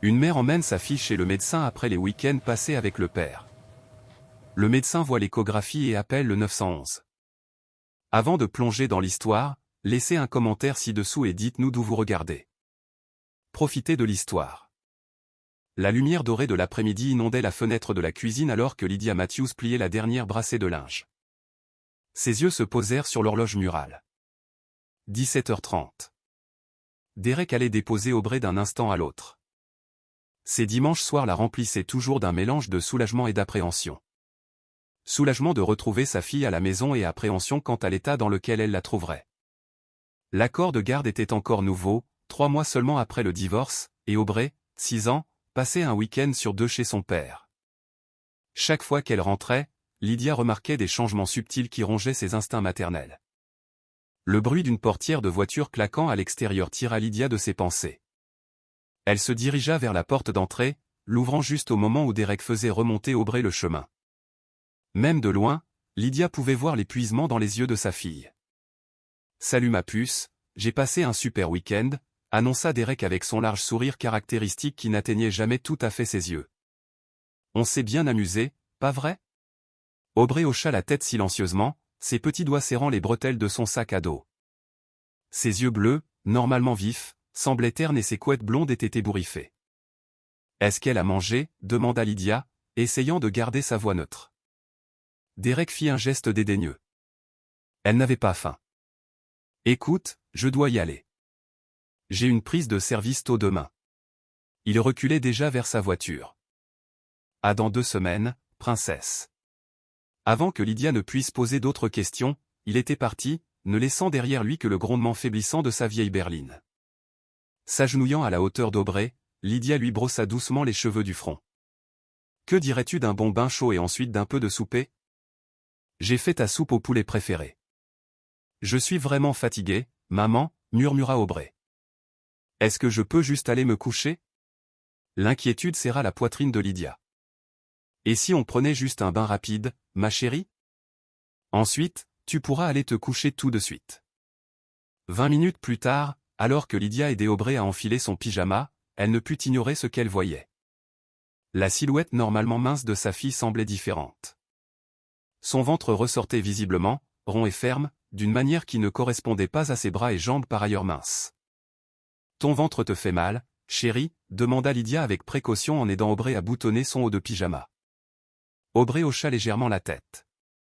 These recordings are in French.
Une mère emmène sa fille chez le médecin après les week-ends passés avec le père. Le médecin voit l'échographie et appelle le 911. Avant de plonger dans l'histoire, laissez un commentaire ci-dessous et dites-nous d'où vous regardez. Profitez de l'histoire. La lumière dorée de l'après-midi inondait la fenêtre de la cuisine alors que Lydia Matthews pliait la dernière brassée de linge. Ses yeux se posèrent sur l'horloge murale. 17h30. Derek allait déposer Aubrey d'un instant à l'autre. Ces dimanches soirs la remplissaient toujours d'un mélange de soulagement et d'appréhension. Soulagement de retrouver sa fille à la maison et appréhension quant à l'état dans lequel elle la trouverait. L'accord de garde était encore nouveau, 3 mois seulement après le divorce, et Aubrey, 6 ans, passait un week-end sur 2 chez son père. Chaque fois qu'elle rentrait, Lydia remarquait des changements subtils qui rongeaient ses instincts maternels. Le bruit d'une portière de voiture claquant à l'extérieur tira Lydia de ses pensées. Elle se dirigea vers la porte d'entrée, l'ouvrant juste au moment où Derek faisait remonter Aubrey le chemin. Même de loin, Lydia pouvait voir l'épuisement dans les yeux de sa fille. « Salut ma puce, j'ai passé un super week-end », annonça Derek avec son large sourire caractéristique qui n'atteignait jamais tout à fait ses yeux. « On s'est bien amusé, pas vrai ?» Aubrey hocha la tête silencieusement, ses petits doigts serrant les bretelles de son sac à dos. Ses yeux bleus, normalement vifs, semblaient ternes et ses couettes blondes étaient ébouriffées. « Est-ce qu'elle a mangé ?» demanda Lydia, essayant de garder sa voix neutre. Derek fit un geste dédaigneux. Elle n'avait pas faim. « Écoute, je dois y aller. J'ai une prise de service tôt demain. » Il reculait déjà vers sa voiture. « À dans 2 semaines, princesse. » Avant que Lydia ne puisse poser d'autres questions, il était parti, ne laissant derrière lui que le grondement faiblissant de sa vieille berline. S'agenouillant à la hauteur d'Aubrey, Lydia lui brossa doucement les cheveux du front. « Que dirais-tu d'un bon bain chaud et ensuite d'un peu de souper ? J'ai fait ta soupe au poulet préférée. »« Je suis vraiment fatigué, maman, » murmura Aubrey. « Est-ce que je peux juste aller me coucher ?» L'inquiétude serra la poitrine de Lydia. « Et si on prenait juste un bain rapide, ma chérie ? Ensuite, tu pourras aller te coucher tout de suite. » 20 minutes plus tard, alors que Lydia aidait Aubrey à enfiler son pyjama, elle ne put ignorer ce qu'elle voyait. La silhouette normalement mince de sa fille semblait différente. Son ventre ressortait visiblement, rond et ferme, d'une manière qui ne correspondait pas à ses bras et jambes par ailleurs minces. « Ton ventre te fait mal, chérie ?» demanda Lydia avec précaution en aidant Aubrey à boutonner son haut de pyjama. Aubrey hocha légèrement la tête.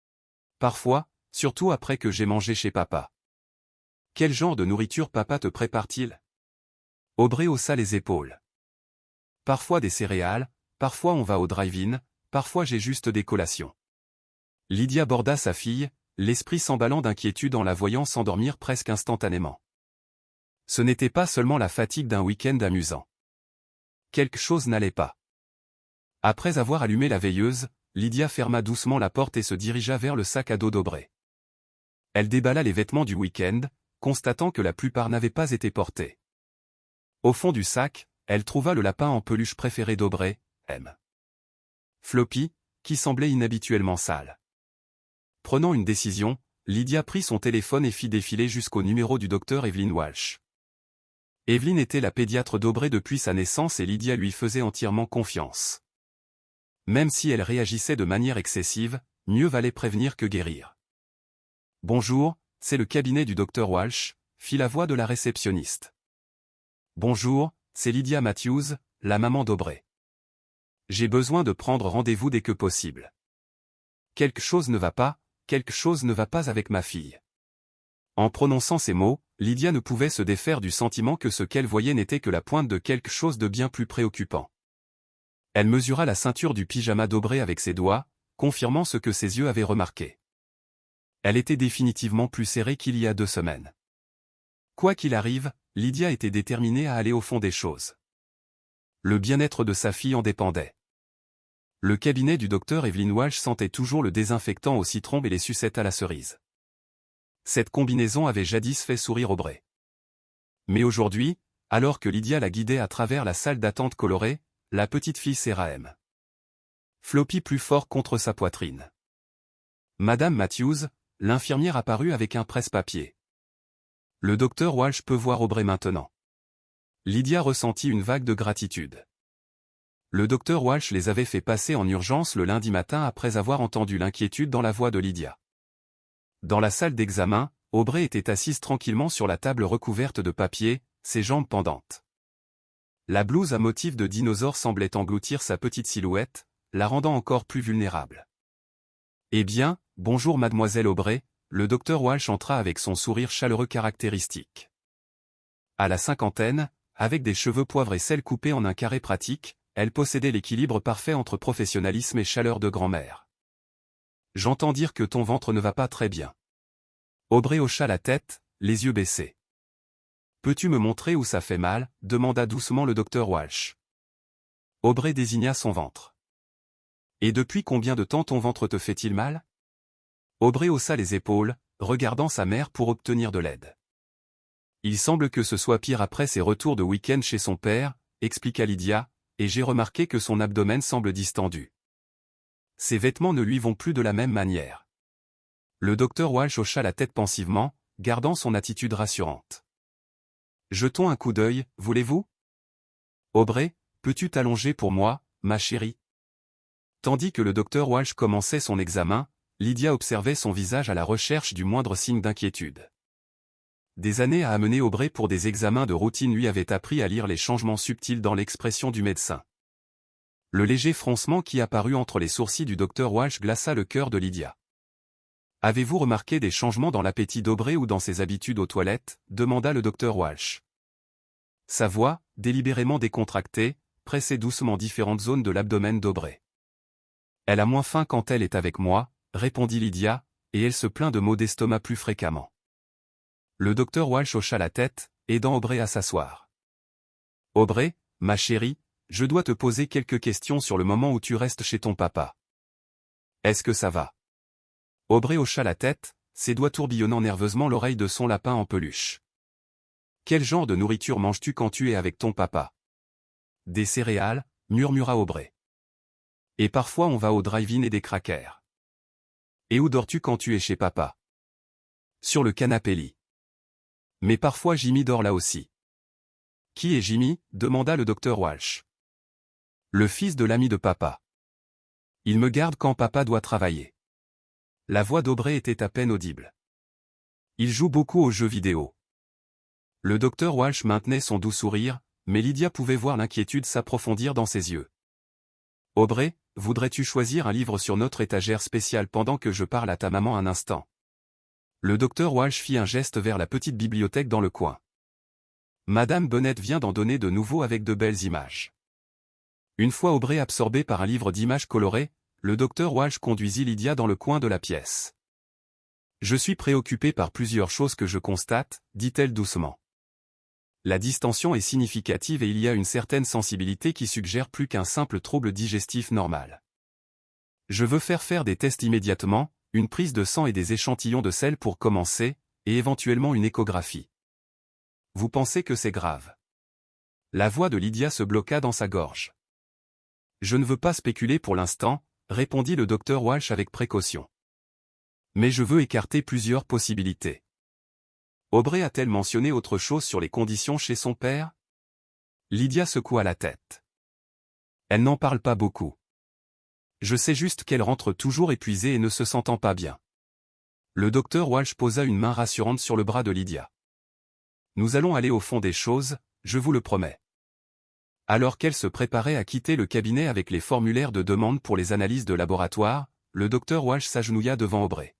« Parfois, surtout après que j'ai mangé chez papa. »« Quel genre de nourriture papa te prépare-t-il » Aubrey haussa les épaules. « Parfois des céréales, parfois on va au drive-in, parfois j'ai juste des collations. » Lydia borda sa fille, l'esprit s'emballant d'inquiétude en la voyant s'endormir presque instantanément. Ce n'était pas seulement la fatigue d'un week-end amusant. Quelque chose n'allait pas. Après avoir allumé la veilleuse, Lydia ferma doucement la porte et se dirigea vers le sac à dos d'Aubrey. Elle déballa les vêtements du week-end, constatant que la plupart n'avaient pas été portés. Au fond du sac, elle trouva le lapin en peluche préféré d'Aubrey, M. Floppy, qui semblait inhabituellement sale. Prenant une décision, Lydia prit son téléphone et fit défiler jusqu'au numéro du docteur Evelyn Walsh. Evelyn était la pédiatre d'Aubrey depuis sa naissance et Lydia lui faisait entièrement confiance. Même si elle réagissait de manière excessive, mieux valait prévenir que guérir. « Bonjour, c'est le cabinet du docteur Walsh », fit la voix de la réceptionniste. « Bonjour, c'est Lydia Matthews, la maman d'Aubrey. J'ai besoin de prendre rendez-vous dès que possible. Quelque chose ne va pas avec ma fille. » En prononçant ces mots, Lydia ne pouvait se défaire du sentiment que ce qu'elle voyait n'était que la pointe de quelque chose de bien plus préoccupant. Elle mesura la ceinture du pyjama d'Aubrey avec ses doigts, confirmant ce que ses yeux avaient remarqué. Elle était définitivement plus serrée qu'il y a 2 semaines. Quoi qu'il arrive, Lydia était déterminée à aller au fond des choses. Le bien-être de sa fille en dépendait. Le cabinet du docteur Evelyn Walsh sentait toujours le désinfectant au citron et les sucettes à la cerise. Cette combinaison avait jadis fait sourire Aubrey. Mais aujourd'hui, alors que Lydia la guidait à travers la salle d'attente colorée, la petite fille serra M. Floppy plus fort contre sa poitrine. Madame Matthews, l'infirmière apparut avec un presse-papier. Le docteur Walsh peut voir Aubrey maintenant. Lydia ressentit une vague de gratitude. Le docteur Walsh les avait fait passer en urgence le lundi matin après avoir entendu l'inquiétude dans la voix de Lydia. Dans la salle d'examen, Aubrey était assise tranquillement sur la table recouverte de papier, ses jambes pendantes. La blouse à motif de dinosaure semblait engloutir sa petite silhouette, la rendant encore plus vulnérable. « Eh bien, bonjour mademoiselle Aubrey », le docteur Walsh entra avec son sourire chaleureux caractéristique. À la cinquantaine, avec des cheveux poivre et sel coupés en un carré pratique, elle possédait l'équilibre parfait entre professionnalisme et chaleur de grand-mère. « J'entends dire que ton ventre ne va pas très bien. » Aubrey hocha la tête, les yeux baissés. « Peux-tu me montrer où ça fait mal ?» demanda doucement le docteur Walsh. Aubrey désigna son ventre. « Et depuis combien de temps ton ventre te fait-il mal ?» Aubrey haussa les épaules, regardant sa mère pour obtenir de l'aide. « Il semble que ce soit pire après ses retours de week-end chez son père, » expliqua Lydia, « et j'ai remarqué que son abdomen semble distendu. Ses vêtements ne lui vont plus de la même manière. » Le docteur Walsh hocha la tête pensivement, gardant son attitude rassurante. « Jetons un coup d'œil, voulez-vous ? Aubrey, peux-tu t'allonger pour moi, ma chérie ?» Tandis que le docteur Walsh commençait son examen, Lydia observait son visage à la recherche du moindre signe d'inquiétude. Des années à amener Aubrey pour des examens de routine lui avaient appris à lire les changements subtils dans l'expression du médecin. Le léger froncement qui apparut entre les sourcils du docteur Walsh glaça le cœur de Lydia. « Avez-vous remarqué des changements dans l'appétit d'Aubrey ou dans ses habitudes aux toilettes ?» demanda le docteur Walsh. Sa voix, délibérément décontractée, pressait doucement différentes zones de l'abdomen d'Aubrey. « Elle a moins faim quand elle est avec moi, » répondit Lydia, et elle se plaint de maux d'estomac plus fréquemment. Le docteur Walsh hocha la tête, aidant Aubrey à s'asseoir. « Aubrey, ma chérie, je dois te poser quelques questions sur le moment où tu restes chez ton papa. Est-ce que ça va ?» Aubrey hocha la tête, ses doigts tourbillonnant nerveusement l'oreille de son lapin en peluche. « Quel genre de nourriture manges-tu quand tu es avec ton papa ? » Des céréales, murmura Aubrey. Et parfois on va au drive-in et des crackers. Et où dors-tu quand tu es chez papa ? Sur le canapé lit. Mais parfois Jimmy dort là aussi. Qui est Jimmy ? Demanda le docteur Walsh. Le fils de l'ami de papa. Il me garde quand papa doit travailler. La voix d'Aubrey était à peine audible. Il joue beaucoup aux jeux vidéo. Le docteur Walsh maintenait son doux sourire, mais Lydia pouvait voir l'inquiétude s'approfondir dans ses yeux. Aubrey, voudrais-tu choisir un livre sur notre étagère spéciale pendant que je parle à ta maman un instant ? Le docteur Walsh fit un geste vers la petite bibliothèque dans le coin. Madame Bennett vient d'en donner de nouveaux avec de belles images. Une fois Aubrey absorbé par un livre d'images colorées, le docteur Walsh conduisit Lydia dans le coin de la pièce. « Je suis préoccupée par plusieurs choses que je constate, » dit-elle doucement. La distension est significative et il y a une certaine sensibilité qui suggère plus qu'un simple trouble digestif normal. Je veux faire des tests immédiatement, une prise de sang et des échantillons de sel pour commencer, et éventuellement une échographie. Vous pensez que c'est grave ? La voix de Lydia se bloqua dans sa gorge. Je ne veux pas spéculer pour l'instant, répondit le docteur Walsh avec précaution. Mais je veux écarter plusieurs possibilités. Aubrey a-t-elle mentionné autre chose sur les conditions chez son père ? Lydia secoua la tête. Elle n'en parle pas beaucoup. Je sais juste qu'elle rentre toujours épuisée et ne se sentant pas bien. Le docteur Walsh posa une main rassurante sur le bras de Lydia. Nous allons aller au fond des choses, je vous le promets. Alors qu'elle se préparait à quitter le cabinet avec les formulaires de demande pour les analyses de laboratoire, le docteur Walsh s'agenouilla devant Aubrey.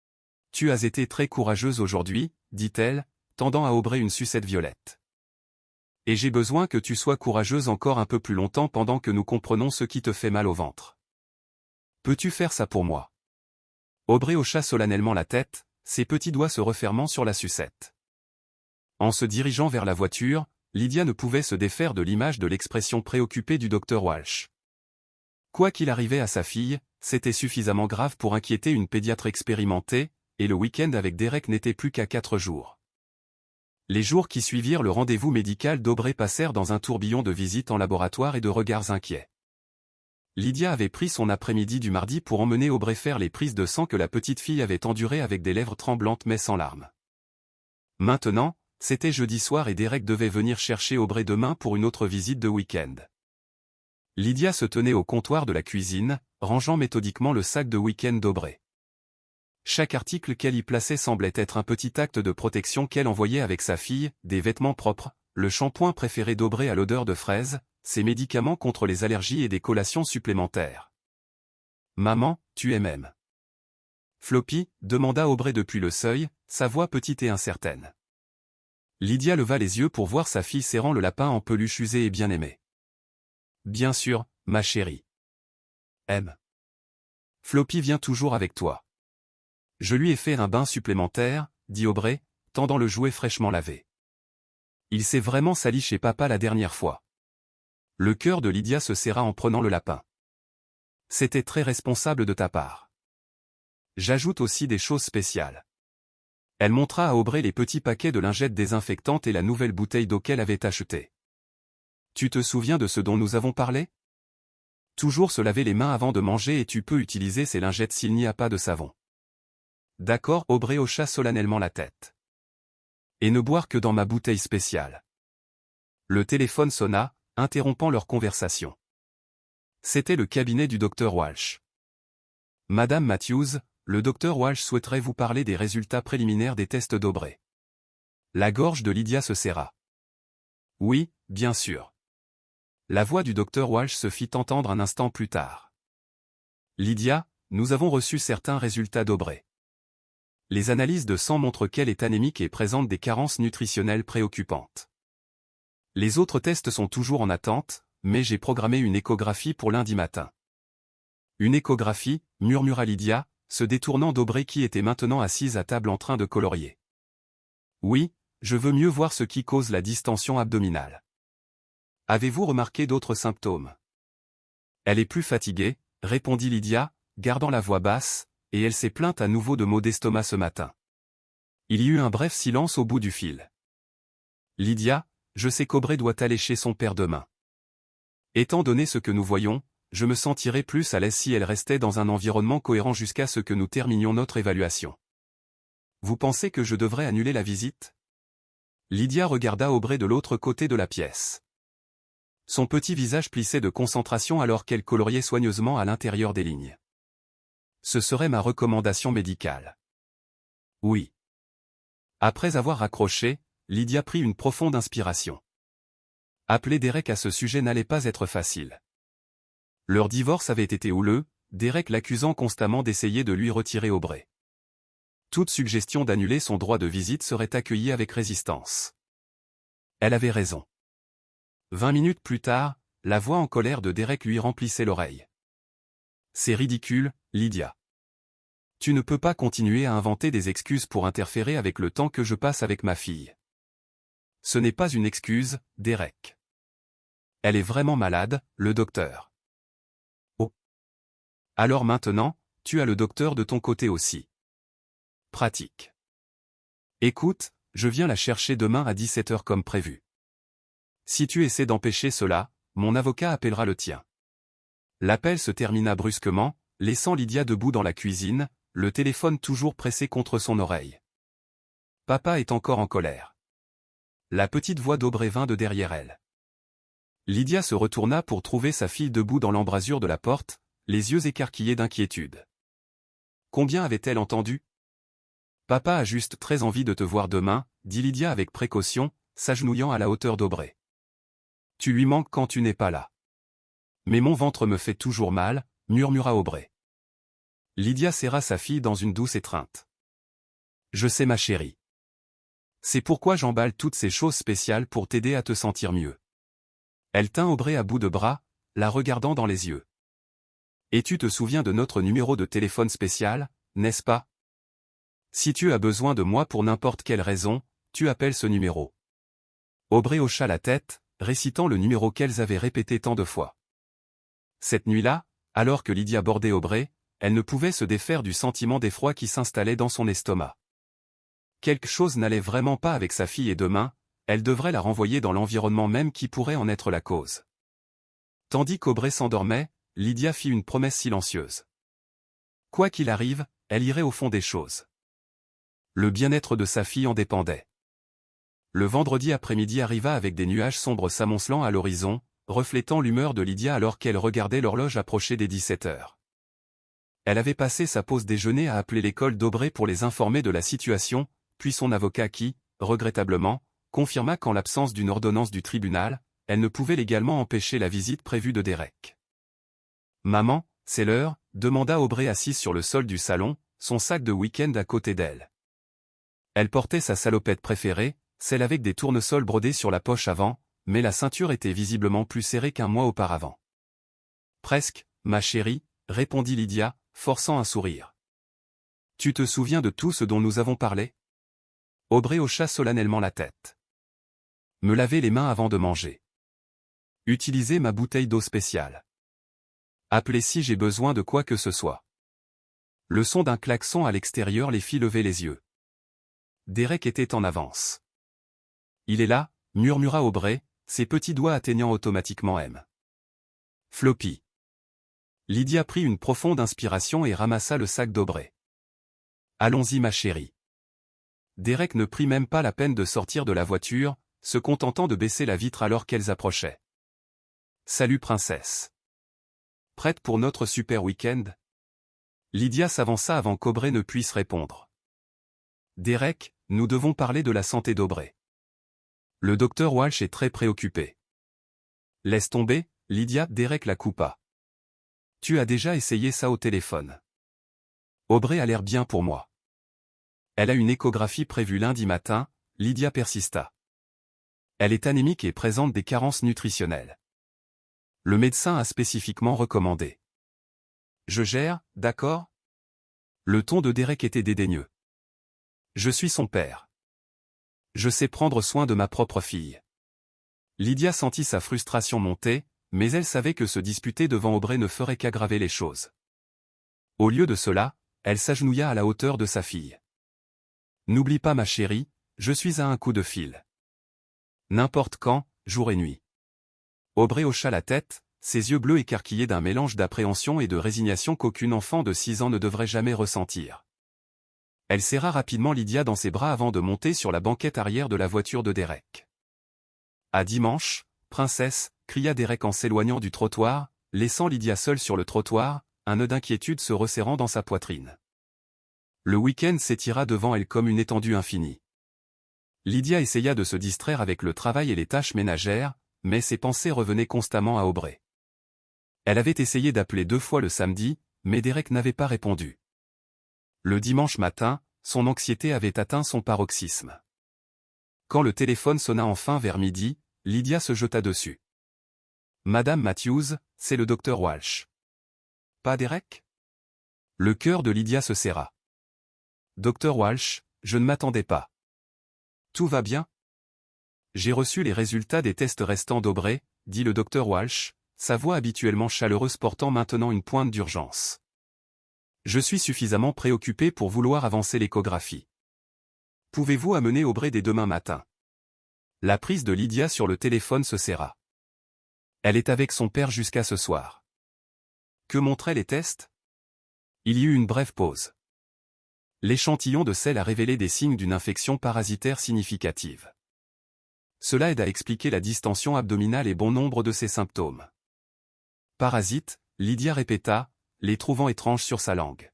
« Tu as été très courageuse aujourd'hui, » dit-elle, tendant à Aubrey une sucette violette. « Et j'ai besoin que tu sois courageuse encore un peu plus longtemps pendant que nous comprenons ce qui te fait mal au ventre. Peux-tu faire ça pour moi ?» Aubrey hocha solennellement la tête, ses petits doigts se refermant sur la sucette. En se dirigeant vers la voiture, Lydia ne pouvait se défaire de l'image de l'expression préoccupée du docteur Walsh. Quoi qu'il arrivait à sa fille, c'était suffisamment grave pour inquiéter une pédiatre expérimentée, et le week-end avec Derek n'était plus qu'à 4 jours. Les jours qui suivirent le rendez-vous médical d'Aubrey passèrent dans un tourbillon de visites en laboratoire et de regards inquiets. Lydia avait pris son après-midi du mardi pour emmener Aubrey faire les prises de sang que la petite fille avait endurées avec des lèvres tremblantes mais sans larmes. Maintenant, c'était jeudi soir et Derek devait venir chercher Aubrey demain pour une autre visite de week-end. Lydia se tenait au comptoir de la cuisine, rangeant méthodiquement le sac de week-end d'Aubrey. Chaque article qu'elle y plaçait semblait être un petit acte de protection qu'elle envoyait avec sa fille, des vêtements propres, le shampoing préféré d'Aubrey à l'odeur de fraise, ses médicaments contre les allergies et des collations supplémentaires. « Maman, tu es même. » Floppy, demanda Aubrey depuis le seuil, sa voix petite et incertaine. Lydia leva les yeux pour voir sa fille serrant le lapin en peluche usé et bien aimé. « Bien sûr, ma chérie. M. Floppy vient toujours avec toi. » Je lui ai fait un bain supplémentaire, dit Aubrey, tendant le jouet fraîchement lavé. Il s'est vraiment sali chez papa la dernière fois. Le cœur de Lydia se serra en prenant le lapin. C'était très responsable de ta part. J'ajoute aussi des choses spéciales. Elle montra à Aubrey les petits paquets de lingettes désinfectantes et la nouvelle bouteille d'eau qu'elle avait achetée. Tu te souviens de ce dont nous avons parlé? Toujours se laver les mains avant de manger et tu peux utiliser ces lingettes s'il n'y a pas de savon. D'accord, Aubrey hocha solennellement la tête. Et ne boire que dans ma bouteille spéciale. Le téléphone sonna, interrompant leur conversation. C'était le cabinet du docteur Walsh. Madame Matthews, le docteur Walsh souhaiterait vous parler des résultats préliminaires des tests d'Aubrey. La gorge de Lydia se serra. Oui, bien sûr. La voix du docteur Walsh se fit entendre un instant plus tard. Lydia, nous avons reçu certains résultats d'Aubrey. Les analyses de sang montrent qu'elle est anémique et présente des carences nutritionnelles préoccupantes. Les autres tests sont toujours en attente, mais j'ai programmé une échographie pour lundi matin. Une échographie, murmura Lydia, se détournant d'Aubrey qui était maintenant assise à table en train de colorier. Oui, je veux mieux voir ce qui cause la distension abdominale. Avez-vous remarqué d'autres symptômes? Elle est plus fatiguée, répondit Lydia, gardant la voix basse, et elle s'est plainte à nouveau de maux d'estomac ce matin. Il y eut un bref silence au bout du fil. Lydia, je sais qu'Aubrey doit aller chez son père demain. Étant donné ce que nous voyons, je me sentirais plus à l'aise si elle restait dans un environnement cohérent jusqu'à ce que nous terminions notre évaluation. Vous pensez que je devrais annuler la visite? Lydia regarda Aubrey de l'autre côté de la pièce. Son petit visage plissait de concentration alors qu'elle coloriait soigneusement à l'intérieur des lignes. Ce serait ma recommandation médicale. Oui. Après avoir raccroché, Lydia prit une profonde inspiration. Appeler Derek à ce sujet n'allait pas être facile. Leur divorce avait été houleux, Derek l'accusant constamment d'essayer de lui retirer Aubrey. Toute suggestion d'annuler son droit de visite serait accueillie avec résistance. Elle avait raison. 20 minutes plus tard, la voix en colère de Derek lui remplissait l'oreille. C'est ridicule, Lydia. Tu ne peux pas continuer à inventer des excuses pour interférer avec le temps que je passe avec ma fille. Ce n'est pas une excuse, Derek. Elle est vraiment malade, le docteur. Oh. Alors maintenant, tu as le docteur de ton côté aussi. Pratique. Écoute, je viens la chercher demain à 17h comme prévu. Si tu essaies d'empêcher cela, mon avocat appellera le tien. L'appel se termina brusquement, laissant Lydia debout dans la cuisine, le téléphone toujours pressé contre son oreille. Papa est encore en colère. La petite voix d'Aubrey vint de derrière elle. Lydia se retourna pour trouver sa fille debout dans l'embrasure de la porte, les yeux écarquillés d'inquiétude. Combien avait-elle entendu? Papa a juste très envie de te voir demain, dit Lydia avec précaution, s'agenouillant à la hauteur d'Aubrey. Tu lui manques quand tu n'es pas là. Mais mon ventre me fait toujours mal, murmura Aubrey. Lydia serra sa fille dans une douce étreinte. Je sais ma chérie. C'est pourquoi j'emballe toutes ces choses spéciales pour t'aider à te sentir mieux. Elle tint Aubrey à bout de bras, la regardant dans les yeux. Et tu te souviens de notre numéro de téléphone spécial, n'est-ce pas? Si tu as besoin de moi pour n'importe quelle raison, tu appelles ce numéro. Aubrey hocha la tête, récitant le numéro qu'elles avaient répété tant de fois. Cette nuit-là, alors que Lydia bordait Aubrey, elle ne pouvait se défaire du sentiment d'effroi qui s'installait dans son estomac. Quelque chose n'allait vraiment pas avec sa fille et demain, elle devrait la renvoyer dans l'environnement même qui pourrait en être la cause. Tandis qu'Aubrey s'endormait, Lydia fit une promesse silencieuse. Quoi qu'il arrive, elle irait au fond des choses. Le bien-être de sa fille en dépendait. Le vendredi après-midi arriva avec des nuages sombres s'amoncelant à l'horizon, reflétant l'humeur de Lydia alors qu'elle regardait l'horloge approcher des 17 heures. Elle avait passé sa pause déjeuner à appeler l'école d'Aubrey pour les informer de la situation, puis son avocat qui, regrettablement, confirma qu'en l'absence d'une ordonnance du tribunal, elle ne pouvait légalement empêcher la visite prévue de Derek. « Maman, c'est l'heure » demanda Aubrey assise sur le sol du salon, son sac de week-end à côté d'elle. Elle portait sa salopette préférée, celle avec des tournesols brodés sur la poche avant, mais la ceinture était visiblement plus serrée qu'un mois auparavant. « Presque, ma chérie » répondit Lydia, forçant un sourire. « Tu te souviens de tout ce dont nous avons parlé » Aubrey hocha solennellement la tête. « Me laver les mains avant de manger. Utiliser ma bouteille d'eau spéciale. Appeler si j'ai besoin de quoi que ce soit. » Le son d'un klaxon à l'extérieur les fit lever les yeux. Derek était en avance. « Il est là » murmura Aubrey, ses petits doigts atteignant automatiquement M. Floppy. Lydia prit une profonde inspiration et ramassa le sac d'Aubrey. « Allons-y ma chérie. » Derek ne prit même pas la peine de sortir de la voiture, se contentant de baisser la vitre alors qu'elles approchaient. « Salut princesse. Prête pour notre super week-end » Lydia s'avança avant qu'Aubrey ne puisse répondre. « Derek, nous devons parler de la santé d'Aubrey. Le docteur Walsh est très préoccupé. » « Laisse tomber, Lydia » Derek la coupa. « Tu as déjà essayé ça au téléphone. Aubrey a l'air bien pour moi. » « Elle a une échographie prévue lundi matin » Lydia persista. « Elle est anémique et présente des carences nutritionnelles. Le médecin a spécifiquement recommandé. » « Je gère, d'accord ?» Le ton de Derek était dédaigneux. « Je suis son père. Je sais prendre soin de ma propre fille. » Lydia sentit sa frustration monter, mais elle savait que se disputer devant Aubrey ne ferait qu'aggraver les choses. Au lieu de cela, elle s'agenouilla à la hauteur de sa fille. « N'oublie pas ma chérie, je suis à un coup de fil. N'importe quand, jour et nuit. » Aubrey hocha la tête, ses yeux bleus écarquillés d'un mélange d'appréhension et de résignation qu'aucun enfant de 6 ans ne devrait jamais ressentir. Elle serra rapidement Lydia dans ses bras avant de monter sur la banquette arrière de la voiture de Derek. « À dimanche, princesse » cria Derek en s'éloignant du trottoir, laissant Lydia seule sur le trottoir, un nœud d'inquiétude se resserrant dans sa poitrine. Le week-end s'étira devant elle comme une étendue infinie. Lydia essaya de se distraire avec le travail et les tâches ménagères, mais ses pensées revenaient constamment à Aubrey. Elle avait essayé d'appeler 2 fois le samedi, mais Derek n'avait pas répondu. Le dimanche matin, son anxiété avait atteint son paroxysme. Quand le téléphone sonna enfin vers midi, Lydia se jeta dessus. « Madame Matthews, c'est le docteur Walsh. »« Pas Derek ?» Le cœur de Lydia se serra. « Docteur Walsh, je ne m'attendais pas. Tout va bien ? » « J'ai reçu les résultats des tests restants d'Aubrey, » dit le docteur Walsh, sa voix habituellement chaleureuse portant maintenant une pointe d'urgence. « Je suis suffisamment préoccupé pour vouloir avancer l'échographie. Pouvez-vous amener Aubrey dès demain matin ?» La prise de Lydia sur le téléphone se serra. Elle est avec son père jusqu'à ce soir. Que montraient les tests ? Il y eut une brève pause. L'échantillon de sel a révélé des signes d'une infection parasitaire significative. Cela aide à expliquer la distension abdominale et bon nombre de ses symptômes. Parasite, Lydia répéta, les trouvant étranges sur sa langue.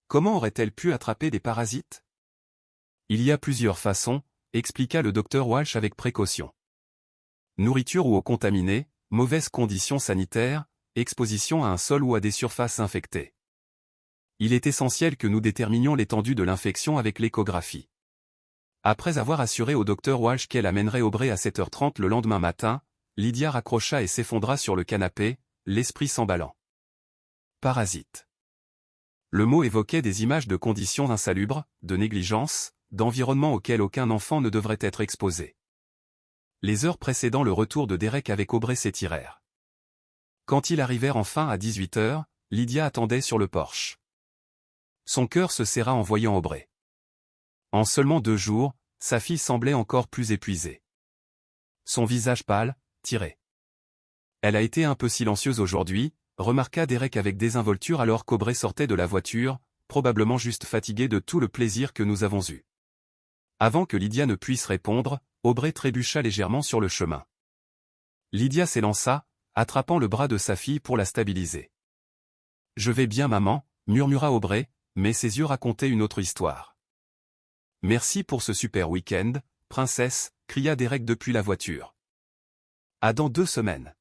Comment aurait-elle pu attraper des parasites ? Il y a plusieurs façons, expliqua le docteur Walsh avec précaution. Nourriture ou eau contaminée, mauvaises conditions sanitaires, exposition à un sol ou à des surfaces infectées. Il est essentiel que nous déterminions l'étendue de l'infection avec l'échographie. Après avoir assuré au docteur Walsh qu'elle amènerait Aubrey à 7h30 le lendemain matin, Lydia raccrocha et s'effondra sur le canapé, l'esprit s'emballant. Parasite. Le mot évoquait des images de conditions insalubres, de négligence, d'environnements auxquels aucun enfant ne devrait être exposé. Les heures précédant le retour de Derek avec Aubrey s'étirèrent. Quand ils arrivèrent enfin à 18h, Lydia attendait sur le porche. Son cœur se serra en voyant Aubrey. En seulement 2 jours, sa fille semblait encore plus épuisée. Son visage pâle, tiré. Elle a été un peu silencieuse aujourd'hui, remarqua Derek avec désinvolture alors qu'Aubrey sortait de la voiture, probablement juste fatigué de tout le plaisir que nous avons eu. Avant que Lydia ne puisse répondre, Aubrey trébucha légèrement sur le chemin. Lydia s'élança, attrapant le bras de sa fille pour la stabiliser. « Je vais bien maman, » murmura Aubrey, mais ses yeux racontaient une autre histoire. « Merci pour ce super week-end, princesse » cria Derek depuis la voiture. « À dans 2 semaines. »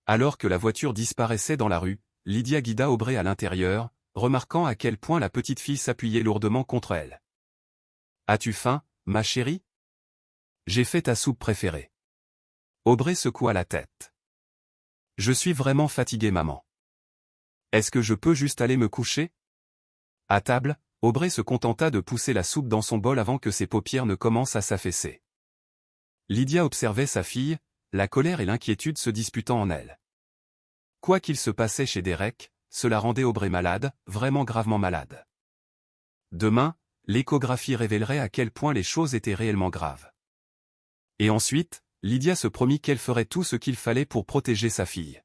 Alors que la voiture disparaissait dans la rue, Lydia guida Aubrey à l'intérieur, remarquant à quel point la petite fille s'appuyait lourdement contre elle. « As-tu faim, ma chérie ? J'ai fait ta soupe préférée. » Aubrey secoua la tête. « Je suis vraiment fatigué maman. Est-ce que je peux juste aller me coucher ?» À table, Aubrey se contenta de pousser la soupe dans son bol avant que ses paupières ne commencent à s'affaisser. Lydia observait sa fille, la colère et l'inquiétude se disputant en elle. Quoi qu'il se passait chez Derek, cela rendait Aubrey malade, vraiment gravement malade. Demain, l'échographie révélerait à quel point les choses étaient réellement graves. Et ensuite, Lydia se promit qu'elle ferait tout ce qu'il fallait pour protéger sa fille.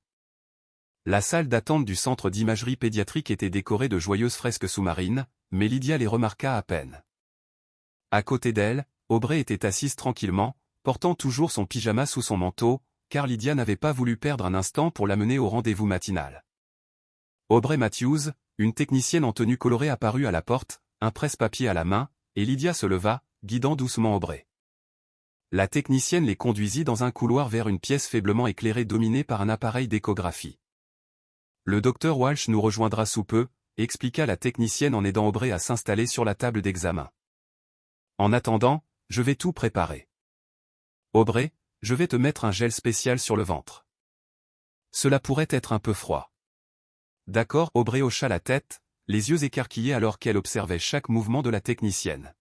La salle d'attente du centre d'imagerie pédiatrique était décorée de joyeuses fresques sous-marines, mais Lydia les remarqua à peine. À côté d'elle, Aubrey était assise tranquillement, portant toujours son pyjama sous son manteau, car Lydia n'avait pas voulu perdre un instant pour l'amener au rendez-vous matinal. Aubrey Matthews, une technicienne en tenue colorée apparut à la porte, un presse-papier à la main, et Lydia se leva, guidant doucement Aubrey. La technicienne les conduisit dans un couloir vers une pièce faiblement éclairée dominée par un appareil d'échographie. Le docteur Walsh nous rejoindra sous peu, expliqua la technicienne en aidant Aubrey à s'installer sur la table d'examen. En attendant, je vais tout préparer. Aubrey, je vais te mettre un gel spécial sur le ventre. Cela pourrait être un peu froid. D'accord, Aubrey hocha la tête, les yeux écarquillés alors qu'elle observait chaque mouvement de la technicienne.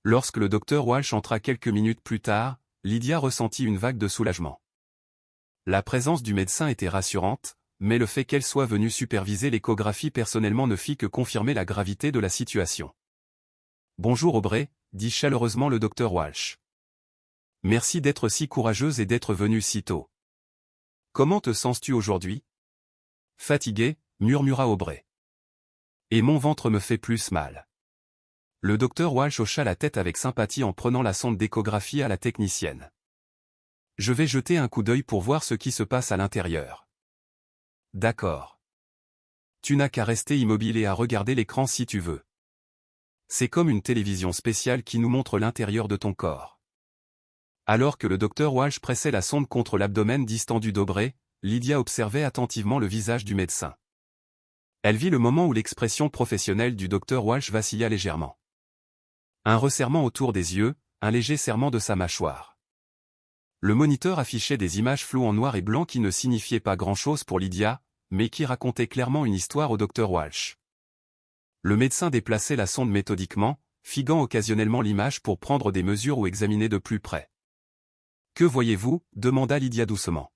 Lorsque le docteur Walsh entra quelques minutes plus tard, Lydia ressentit une vague de soulagement. La présence du médecin était rassurante, mais le fait qu'elle soit venue superviser l'échographie personnellement ne fit que confirmer la gravité de la situation. « Bonjour Aubrey » dit chaleureusement le docteur Walsh. « Merci d'être si courageuse et d'être venue si tôt. Comment te sens-tu aujourd'hui ? » Fatigué, murmura Aubrey. « Et mon ventre me fait plus mal. » Le docteur Walsh hocha la tête avec sympathie en prenant la sonde d'échographie à la technicienne. « Je vais jeter un coup d'œil pour voir ce qui se passe à l'intérieur. » D'accord. Tu n'as qu'à rester immobile et à regarder l'écran si tu veux. C'est comme une télévision spéciale qui nous montre l'intérieur de ton corps. Alors que le docteur Walsh pressait la sonde contre l'abdomen distendu d'Aubrey, Lydia observait attentivement le visage du médecin. Elle vit le moment où l'expression professionnelle du docteur Walsh vacilla légèrement. Un resserrement autour des yeux, un léger serrement de sa mâchoire. Le moniteur affichait des images floues en noir et blanc qui ne signifiaient pas grand-chose pour Lydia, mais qui racontaient clairement une histoire au docteur Walsh. Le médecin déplaçait la sonde méthodiquement, figant occasionnellement l'image pour prendre des mesures ou examiner de plus près. « Que voyez-vous » demanda Lydia doucement.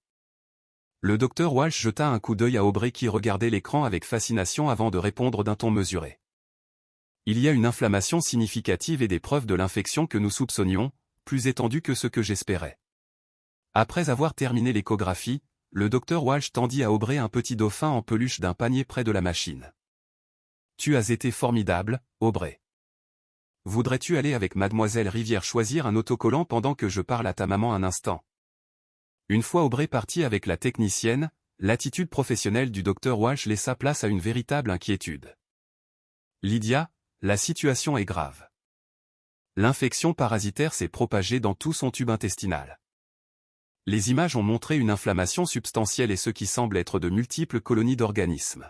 Le docteur Walsh jeta un coup d'œil à Aubrey qui regardait l'écran avec fascination avant de répondre d'un ton mesuré. « Il y a une inflammation significative et des preuves de l'infection que nous soupçonnions, plus étendues que ce que j'espérais. » Après avoir terminé l'échographie, le docteur Walsh tendit à Aubrey un petit dauphin en peluche d'un panier près de la machine. « Tu as été formidable, Aubrey. Voudrais-tu aller avec mademoiselle Rivière choisir un autocollant pendant que je parle à ta maman un instant ?» Une fois Aubrey parti avec la technicienne, l'attitude professionnelle du docteur Walsh laissa place à une véritable inquiétude. « Lydia, la situation est grave. L'infection parasitaire s'est propagée dans tout son tube intestinal. Les images ont montré une inflammation substantielle et ce qui semble être de multiples colonies d'organismes.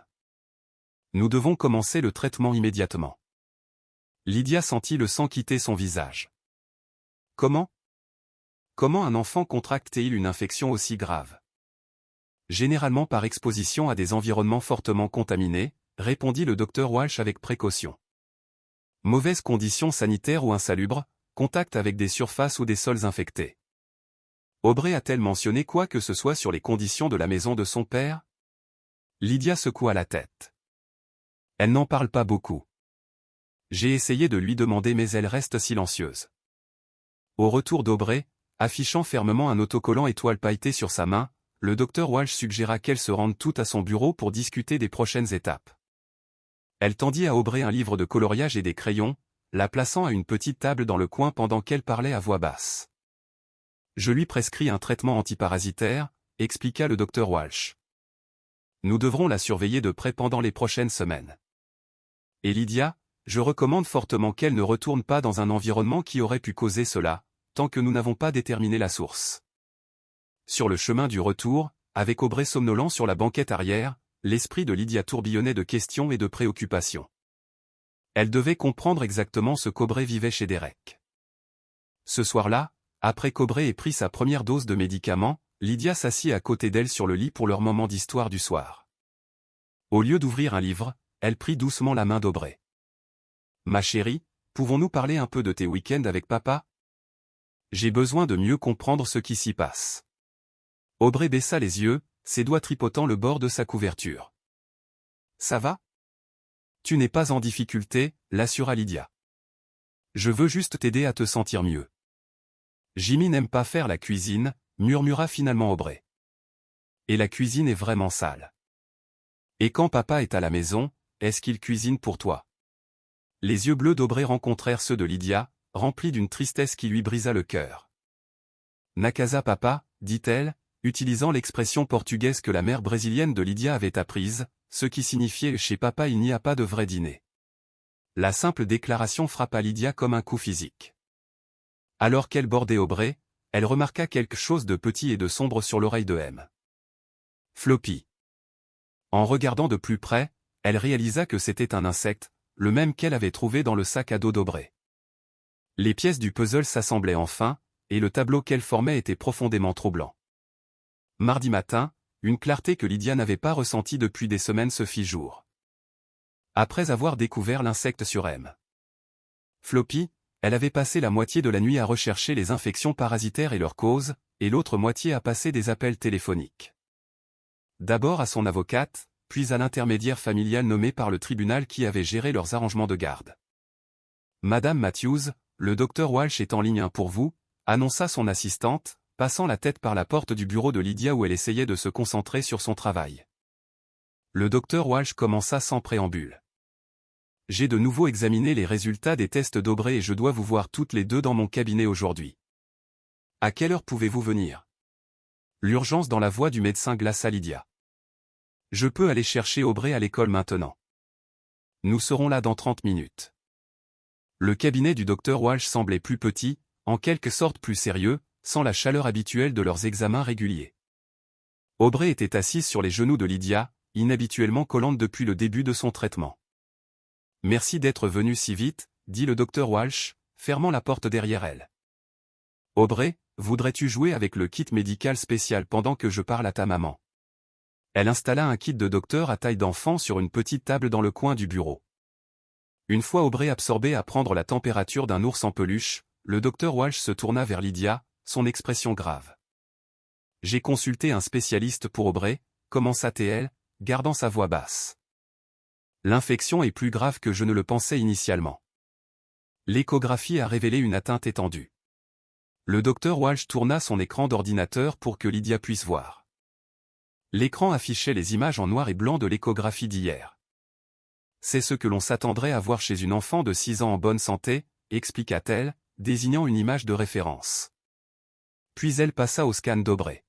Nous devons commencer le traitement immédiatement. » Lydia sentit le sang quitter son visage. « Comment ? Comment un enfant contracte-t-il une infection aussi grave ? » « Généralement par exposition à des environnements fortement contaminés, » répondit le docteur Walsh avec précaution. « Mauvaises conditions sanitaires ou insalubres, contact avec des surfaces ou des sols infectés. » Aubrey a-t-elle mentionné quoi que ce soit sur les conditions de la maison de son père ? Lydia secoua la tête. Elle n'en parle pas beaucoup. J'ai essayé de lui demander mais elle reste silencieuse. Au retour d'Aubrey, affichant fermement un autocollant étoile pailleté sur sa main, le docteur Walsh suggéra qu'elle se rende toute à son bureau pour discuter des prochaines étapes. Elle tendit à Aubrey un livre de coloriage et des crayons, la plaçant à une petite table dans le coin pendant qu'elle parlait à voix basse. Je lui prescris un traitement antiparasitaire, expliqua le docteur Walsh. Nous devrons la surveiller de près pendant les prochaines semaines. Et Lydia, je recommande fortement qu'elle ne retourne pas dans un environnement qui aurait pu causer cela, tant que nous n'avons pas déterminé la source. Sur le chemin du retour, avec Aubrey somnolent sur la banquette arrière, l'esprit de Lydia tourbillonnait de questions et de préoccupations. Elle devait comprendre exactement ce qu'Aubrey vivait chez Derek. Ce soir-là, après qu'Aubrey ait pris sa première dose de médicaments, Lydia s'assit à côté d'elle sur le lit pour leur moment d'histoire du soir. Au lieu d'ouvrir un livre, elle prit doucement la main d'Aubrey. « Ma chérie, pouvons-nous parler un peu de tes week-ends avec papa? J'ai besoin de mieux comprendre ce qui s'y passe. » Aubrey baissa les yeux, ses doigts tripotant le bord de sa couverture. « Ça va? Tu n'es pas en difficulté, l'assura Lydia. Je veux juste t'aider à te sentir mieux. Jimmy n'aime pas faire la cuisine, murmura finalement Aubrey. Et la cuisine est vraiment sale. Et quand papa est à la maison, est-ce qu'il cuisine pour toi? Les yeux bleus d'Aubrey rencontrèrent ceux de Lydia, remplis d'une tristesse qui lui brisa le cœur. Na casa papa, dit-elle, utilisant l'expression portugaise que la mère brésilienne de Lydia avait apprise, ce qui signifiait « chez papa il n'y a pas de vrai dîner ». La simple déclaration frappa Lydia comme un coup physique. Alors qu'elle bordait Aubrey, elle remarqua quelque chose de petit et de sombre sur l'oreille de M. Floppy. En regardant de plus près, elle réalisa que c'était un insecte, le même qu'elle avait trouvé dans le sac à dos d'Aubrey. Les pièces du puzzle s'assemblaient enfin, et le tableau qu'elle formait était profondément troublant. Mardi matin, une clarté que Lydia n'avait pas ressentie depuis des semaines se fit jour. Après avoir découvert l'insecte sur M. Floppy, elle avait passé la moitié de la nuit à rechercher les infections parasitaires et leurs causes, et l'autre moitié à passer des appels téléphoniques. D'abord à son avocate, puis à l'intermédiaire familial nommé par le tribunal qui avait géré leurs arrangements de garde. Madame Matthews, le docteur Walsh est en ligne pour vous, annonça son assistante, passant la tête par la porte du bureau de Lydia où elle essayait de se concentrer sur son travail. Le docteur Walsh commença sans préambule. J'ai de nouveau examiné les résultats des tests d'Aubrey et je dois vous voir toutes les deux dans mon cabinet aujourd'hui. À quelle heure pouvez-vous venir? L'urgence dans la voix du médecin glaça Lydia. Je peux aller chercher Aubrey à l'école maintenant. Nous serons là dans 30 minutes. Le cabinet du docteur Walsh semblait plus petit, en quelque sorte plus sérieux, sans la chaleur habituelle de leurs examens réguliers. Aubrey était assise sur les genoux de Lydia, inhabituellement collante depuis le début de son traitement. « Merci d'être venu si vite, » dit le docteur Walsh, fermant la porte derrière elle. « Aubrey, voudrais-tu jouer avec le kit médical spécial pendant que je parle à ta maman ?» Elle installa un kit de docteur à taille d'enfant sur une petite table dans le coin du bureau. Une fois Aubrey absorbé à prendre la température d'un ours en peluche, le docteur Walsh se tourna vers Lydia, son expression grave. « J'ai consulté un spécialiste pour Aubrey, » commença-t-elle, gardant sa voix basse. L'infection est plus grave que je ne le pensais initialement. L'échographie a révélé une atteinte étendue. Le docteur Walsh tourna son écran d'ordinateur pour que Lydia puisse voir. L'écran affichait les images en noir et blanc de l'échographie d'hier. C'est ce que l'on s'attendrait à voir chez une enfant de 6 ans en bonne santé, expliqua-t-elle, désignant une image de référence. Puis elle passa au scan d'Aubrey.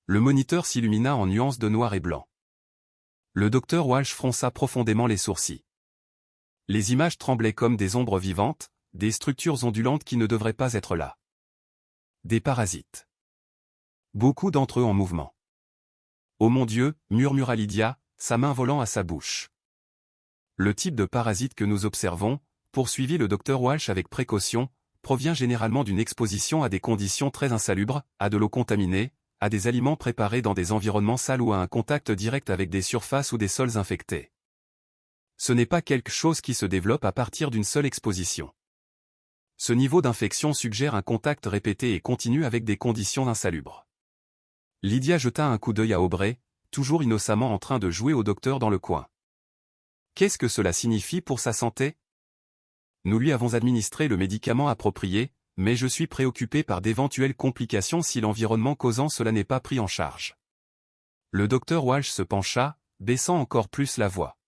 Le moniteur s'illumina en nuances de noir et blanc. Le docteur Walsh fronça profondément les sourcils. Les images tremblaient comme des ombres vivantes, des structures ondulantes qui ne devraient pas être là. Des parasites. Beaucoup d'entre eux en mouvement. « Oh mon Dieu !» murmura Lydia, sa main volant à sa bouche. Le type de parasite que nous observons, poursuivit le docteur Walsh avec précaution, provient généralement d'une exposition à des conditions très insalubres, à de l'eau contaminée, à des aliments préparés dans des environnements sales ou à un contact direct avec des surfaces ou des sols infectés. Ce n'est pas quelque chose qui se développe à partir d'une seule exposition. Ce niveau d'infection suggère un contact répété et continu avec des conditions insalubres. Lydia jeta un coup d'œil à Aubrey, toujours innocemment en train de jouer au docteur dans le coin. Qu'est-ce que cela signifie pour sa santé? Nous lui avons administré le médicament approprié, mais je suis préoccupé par d'éventuelles complications si l'environnement causant cela n'est pas pris en charge. Le docteur Walsh se pencha, baissant encore plus la voix.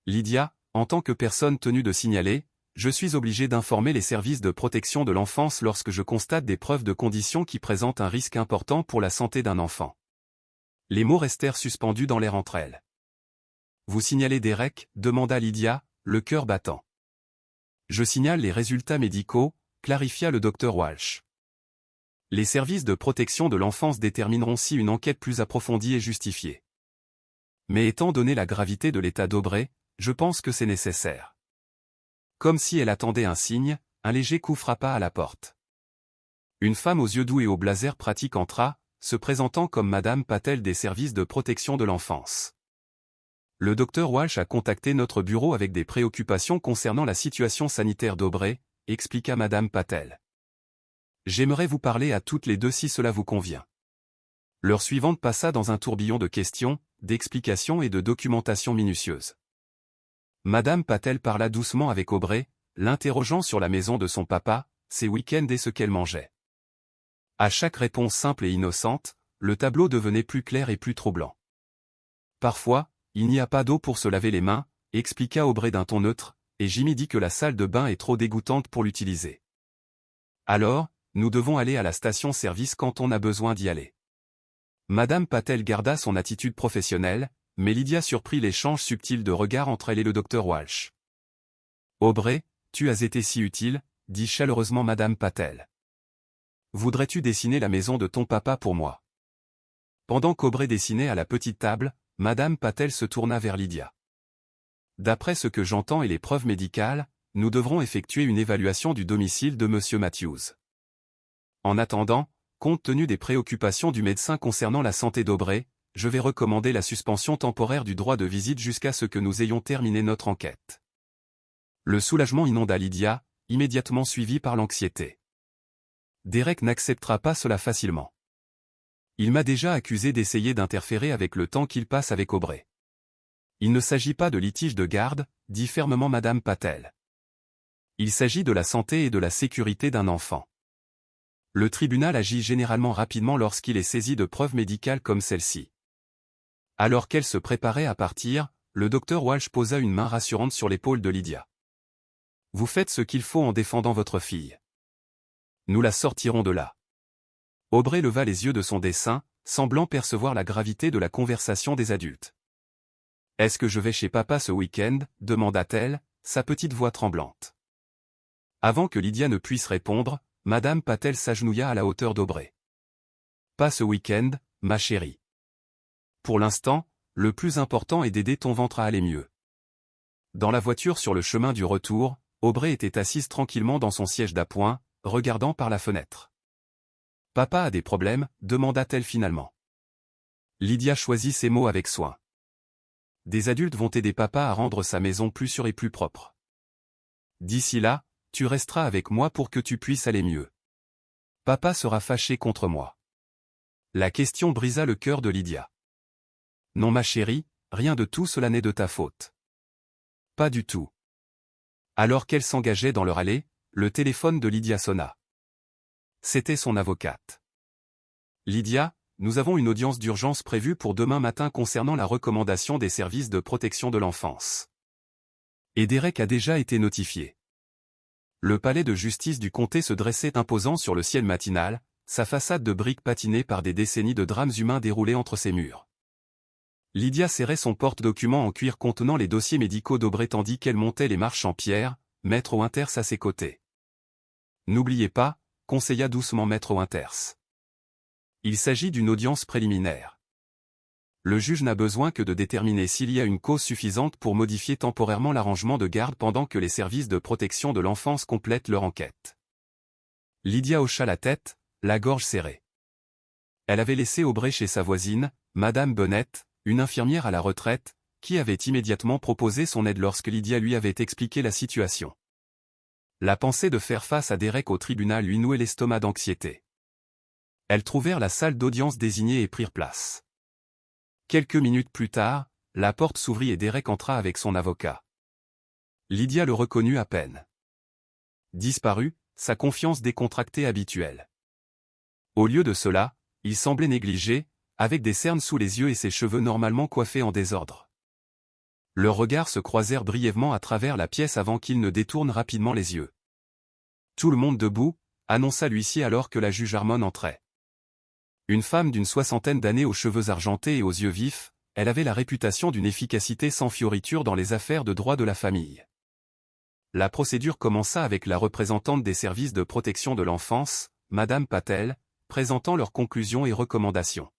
Lydia, en tant que personne tenue de signaler, Je suis obligé d'informer les services de protection de l'enfance lorsque je constate des preuves de conditions qui présentent un risque important pour la santé d'un enfant. Les mots restèrent suspendus dans l'air entre elles. Vous signalez Derek, demanda Lydia, le cœur battant. Je signale les résultats médicaux, clarifia le docteur Walsh. Les services de protection de l'enfance détermineront si une enquête plus approfondie est justifiée. Mais étant donné la gravité de l'état d'Aubrey, je pense que c'est nécessaire. Comme si elle attendait un signe, un léger coup frappa à la porte. Une femme aux yeux doux et au blazer pratique entra, se présentant comme Madame Patel des services de protection de l'enfance. Le docteur Walsh a contacté notre bureau avec des préoccupations concernant la situation sanitaire d'Aubrey, expliqua Madame Patel. J'aimerais vous parler à toutes les deux si cela vous convient. L'heure suivante passa dans un tourbillon de questions, d'explications et de documentation minutieuse. Madame Patel parla doucement avec Aubrey, l'interrogeant sur la maison de son papa, ses week-ends et ce qu'elle mangeait. À chaque réponse simple et innocente, le tableau devenait plus clair et plus troublant. Parfois, il n'y a pas d'eau pour se laver les mains, expliqua Aubrey d'un ton neutre, et Jimmy dit que la salle de bain est trop dégoûtante pour l'utiliser. Alors, nous devons aller à la station-service quand on a besoin d'y aller. Madame Patel garda son attitude professionnelle, mais Lydia surprit l'échange subtil de regards entre elle et le docteur Walsh. Aubrey, tu as été si utile, dit chaleureusement Madame Patel. Voudrais-tu dessiner la maison de ton papa pour moi? Pendant qu'Aubrey dessinait à la petite table, Madame Patel se tourna vers Lydia. D'après ce que j'entends et les preuves médicales, nous devrons effectuer une évaluation du domicile de Monsieur Matthews. En attendant, compte tenu des préoccupations du médecin concernant la santé d'Aubrey, je vais recommander la suspension temporaire du droit de visite jusqu'à ce que nous ayons terminé notre enquête. Le soulagement inonda Lydia, immédiatement suivi par l'anxiété. Derek n'acceptera pas cela facilement. Il m'a déjà accusé d'essayer d'interférer avec le temps qu'il passe avec Aubrey. Il ne s'agit pas de litige de garde, dit fermement Madame Patel. Il s'agit de la santé et de la sécurité d'un enfant. Le tribunal agit généralement rapidement lorsqu'il est saisi de preuves médicales comme celle-ci. Alors qu'elle se préparait à partir, le docteur Walsh posa une main rassurante sur l'épaule de Lydia. Vous faites ce qu'il faut en défendant votre fille. Nous la sortirons de là. Aubrey leva les yeux de son dessin, semblant percevoir la gravité de la conversation des adultes. Est-ce que je vais chez papa ce week-end, demanda-t-elle, sa petite voix tremblante. Avant que Lydia ne puisse répondre, Madame Patel s'agenouilla à la hauteur d'Aubrey. Pas ce week-end, ma chérie. Pour l'instant, le plus important est d'aider ton ventre à aller mieux. Dans la voiture sur le chemin du retour, Aubrey était assise tranquillement dans son siège d'appoint, regardant par la fenêtre. Papa a des problèmes, demanda-t-elle finalement. Lydia choisit ses mots avec soin. Des adultes vont aider papa à rendre sa maison plus sûre et plus propre. D'ici là, tu resteras avec moi pour que tu puisses aller mieux. Papa sera fâché contre moi. La question brisa le cœur de Lydia. Non ma chérie, rien de tout cela n'est de ta faute. Pas du tout. Alors qu'elle s'engageait dans leur allée, le téléphone de Lydia sonna. C'était son avocate. Lydia, nous avons une audience d'urgence prévue pour demain matin concernant la recommandation des services de protection de l'enfance. Et Derek a déjà été notifié. Le palais de justice du comté se dressait imposant sur le ciel matinal, sa façade de briques patinée par des décennies de drames humains déroulés entre ses murs. Lydia serrait son porte-documents en cuir contenant les dossiers médicaux d'Aubrey tandis qu'elle montait les marches en pierre, Maître Winters à ses côtés. N'oubliez pas, conseilla doucement Maître Winters. Il s'agit d'une audience préliminaire. Le juge n'a besoin que de déterminer s'il y a une cause suffisante pour modifier temporairement l'arrangement de garde pendant que les services de protection de l'enfance complètent leur enquête. Lydia hocha la tête, la gorge serrée. Elle avait laissé Aubrey chez sa voisine, Madame Bennett, une infirmière à la retraite, qui avait immédiatement proposé son aide lorsque Lydia lui avait expliqué la situation. La pensée de faire face à Derek au tribunal lui nouait l'estomac d'anxiété. Elles trouvèrent la salle d'audience désignée et prirent place. Quelques minutes plus tard, la porte s'ouvrit et Derek entra avec son avocat. Lydia le reconnut à peine. Disparu, sa confiance décontractée habituelle. Au lieu de cela, il semblait négligé, avec des cernes sous les yeux et ses cheveux normalement coiffés en désordre. Leurs regards se croisèrent brièvement à travers la pièce avant qu'ils ne détournent rapidement les yeux. Tout le monde debout, annonça l'huissier alors que la juge Harmon entrait. Une femme d'une 60aine d'années aux cheveux argentés et aux yeux vifs, elle avait la réputation d'une efficacité sans fioriture dans les affaires de droit de la famille. La procédure commença avec la représentante des services de protection de l'enfance, Madame Patel, présentant leurs conclusions et recommandations.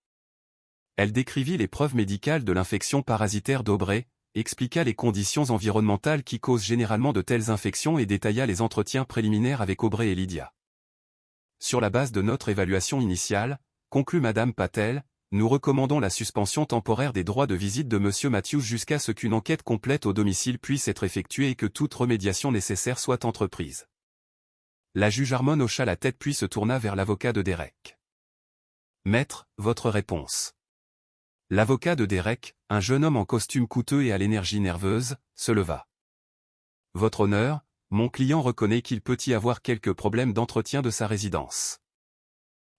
Elle décrivit les preuves médicales de l'infection parasitaire d'Aubrey, expliqua les conditions environnementales qui causent généralement de telles infections et détailla les entretiens préliminaires avec Aubrey et Lydia. Sur la base de notre évaluation initiale, conclut Madame Patel, nous recommandons la suspension temporaire des droits de visite de M. Matthews jusqu'à ce qu'une enquête complète au domicile puisse être effectuée et que toute remédiation nécessaire soit entreprise. La juge Harmon hocha la tête puis se tourna vers l'avocat de Derek. Maître, votre réponse. L'avocat de Derek, un jeune homme en costume coûteux et à l'énergie nerveuse, se leva. Votre honneur, mon client reconnaît qu'il peut y avoir quelques problèmes d'entretien de sa résidence.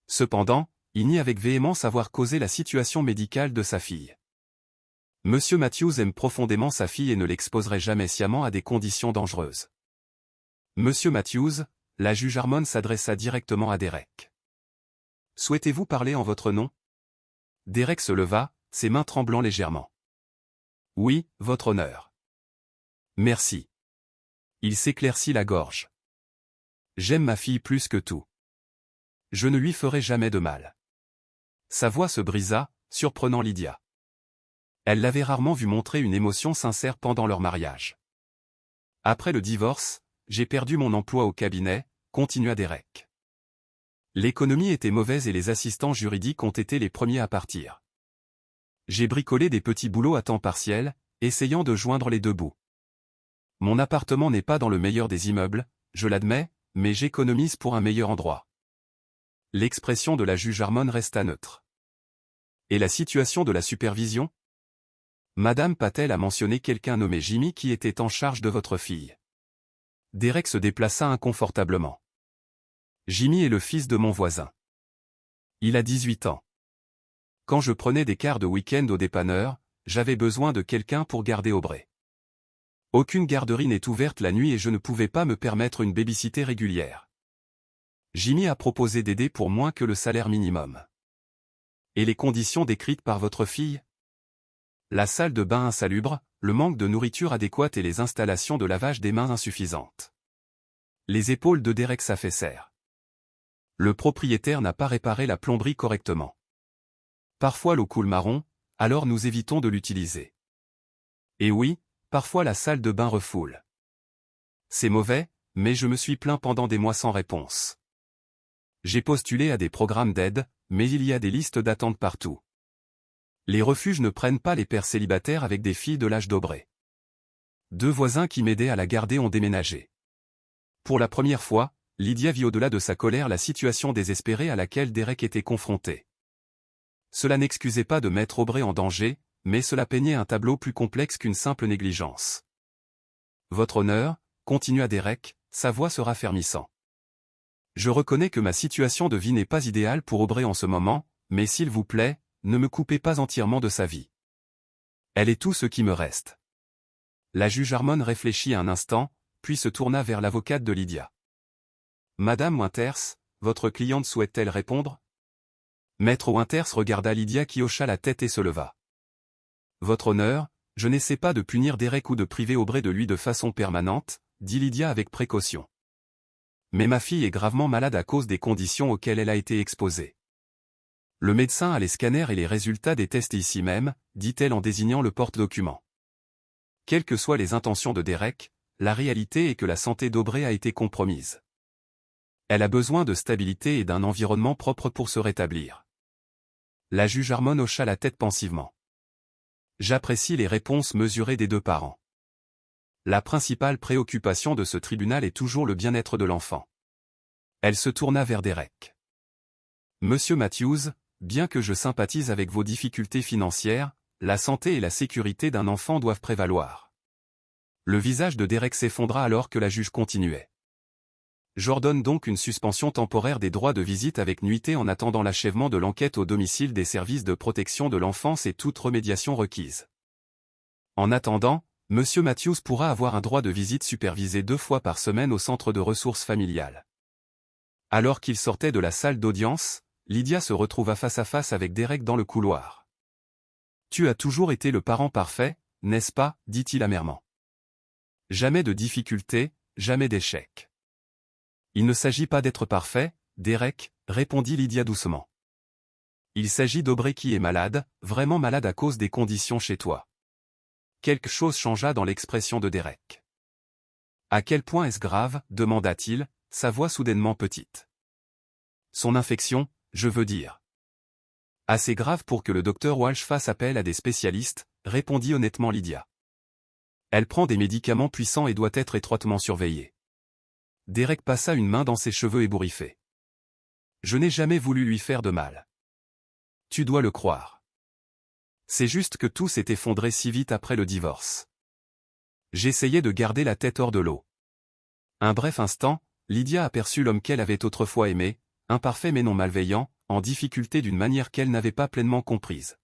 Cependant, il nie avec véhémence avoir causé la situation médicale de sa fille. Monsieur Matthews aime profondément sa fille et ne l'exposerait jamais sciemment à des conditions dangereuses. Monsieur Matthews, la juge Harmon s'adressa directement à Derek. Souhaitez-vous parler en votre nom? Derek se leva, ses mains tremblant légèrement. Oui, votre honneur. Merci. Il s'éclaircit la gorge. J'aime ma fille plus que tout. Je ne lui ferai jamais de mal. Sa voix se brisa, surprenant Lydia. Elle l'avait rarement vu montrer une émotion sincère pendant leur mariage. Après le divorce, j'ai perdu mon emploi au cabinet, continua Derek. L'économie était mauvaise et les assistants juridiques ont été les premiers à partir. J'ai bricolé des petits boulots à temps partiel, essayant de joindre les deux bouts. Mon appartement n'est pas dans le meilleur des immeubles, je l'admets, mais j'économise pour un meilleur endroit. L'expression de la juge Harmon resta neutre. Et la situation de la supervision? Madame Patel a mentionné quelqu'un nommé Jimmy qui était en charge de votre fille. Derek se déplaça inconfortablement. Jimmy est le fils de mon voisin. Il a 18 ans. Quand je prenais des quarts de week-end au dépanneur, j'avais besoin de quelqu'un pour garder Aubrey. Aucune garderie n'est ouverte la nuit et je ne pouvais pas me permettre une baby-sitter régulière. Jimmy a proposé d'aider pour moins que le salaire minimum. Et les conditions décrites par votre fille? La salle de bain insalubre, le manque de nourriture adéquate et les installations de lavage des mains insuffisantes. Les épaules de Derek s'affaissèrent. Le propriétaire n'a pas réparé la plomberie correctement. Parfois l'eau coule marron, alors nous évitons de l'utiliser. Et oui, parfois la salle de bain refoule. C'est mauvais, mais je me suis plaint pendant des mois sans réponse. J'ai postulé à des programmes d'aide, mais il y a des listes d'attente partout. Les refuges ne prennent pas les pères célibataires avec des filles de l'âge d'Aubrey. 2 voisins qui m'aidaient à la garder ont déménagé. Pour la première fois, Lydia vit au-delà de sa colère la situation désespérée à laquelle Derek était confronté. Cela n'excusait pas de mettre Aubrey en danger, mais cela peignait un tableau plus complexe qu'une simple négligence. Votre honneur, continua Derek, sa voix se raffermissant. Je reconnais que ma situation de vie n'est pas idéale pour Aubrey en ce moment, mais s'il vous plaît, ne me coupez pas entièrement de sa vie. Elle est tout ce qui me reste. La juge Harmon réfléchit un instant, puis se tourna vers l'avocate de Lydia. Madame Winters, votre cliente souhaite-t-elle répondre? Maître Winters regarda Lydia qui hocha la tête et se leva. Votre honneur, je n'essaie pas de punir Derek ou de priver Aubrey de lui de façon permanente, dit Lydia avec précaution. Mais ma fille est gravement malade à cause des conditions auxquelles elle a été exposée. Le médecin a les scanners et les résultats des tests ici même, dit-elle en désignant le porte-document. Quelles que soient les intentions de Derek, la réalité est que la santé d'Aubrey a été compromise. Elle a besoin de stabilité et d'un environnement propre pour se rétablir. La juge Harmon hocha la tête pensivement. J'apprécie les réponses mesurées des 2 parents. La principale préoccupation de ce tribunal est toujours le bien-être de l'enfant. Elle se tourna vers Derek. Monsieur Matthews, bien que je sympathise avec vos difficultés financières, la santé et la sécurité d'un enfant doivent prévaloir. Le visage de Derek s'effondra alors que la juge continuait. J'ordonne donc une suspension temporaire des droits de visite avec nuitée en attendant l'achèvement de l'enquête au domicile des services de protection de l'enfance et toute remédiation requise. En attendant, Monsieur Matthews pourra avoir un droit de visite supervisé 2 fois par semaine au centre de ressources familiales. Alors qu'il sortait de la salle d'audience, Lydia se retrouva face à face avec Derek dans le couloir. « Tu as toujours été le parent parfait, n'est-ce pas » dit-il amèrement. « Jamais de difficultés, jamais d'échec. »« Il ne s'agit pas d'être parfait, Derek, » répondit Lydia doucement. « Il s'agit d'Aubrey qui est malade, vraiment malade à cause des conditions chez toi. » Quelque chose changea dans l'expression de Derek. « À quel point est-ce grave » demanda-t-il, sa voix soudainement petite. « Son infection, je veux dire. »« Assez grave pour que le docteur Walsh fasse appel à des spécialistes » répondit honnêtement Lydia. « Elle prend des médicaments puissants et doit être étroitement surveillée. » Derek passa une main dans ses cheveux ébouriffés. « Je n'ai jamais voulu lui faire de mal. Tu dois le croire. C'est juste que tout s'est effondré si vite après le divorce. J'essayais de garder la tête hors de l'eau. » Un bref instant, Lydia aperçut l'homme qu'elle avait autrefois aimé, imparfait mais non malveillant, en difficulté d'une manière qu'elle n'avait pas pleinement comprise.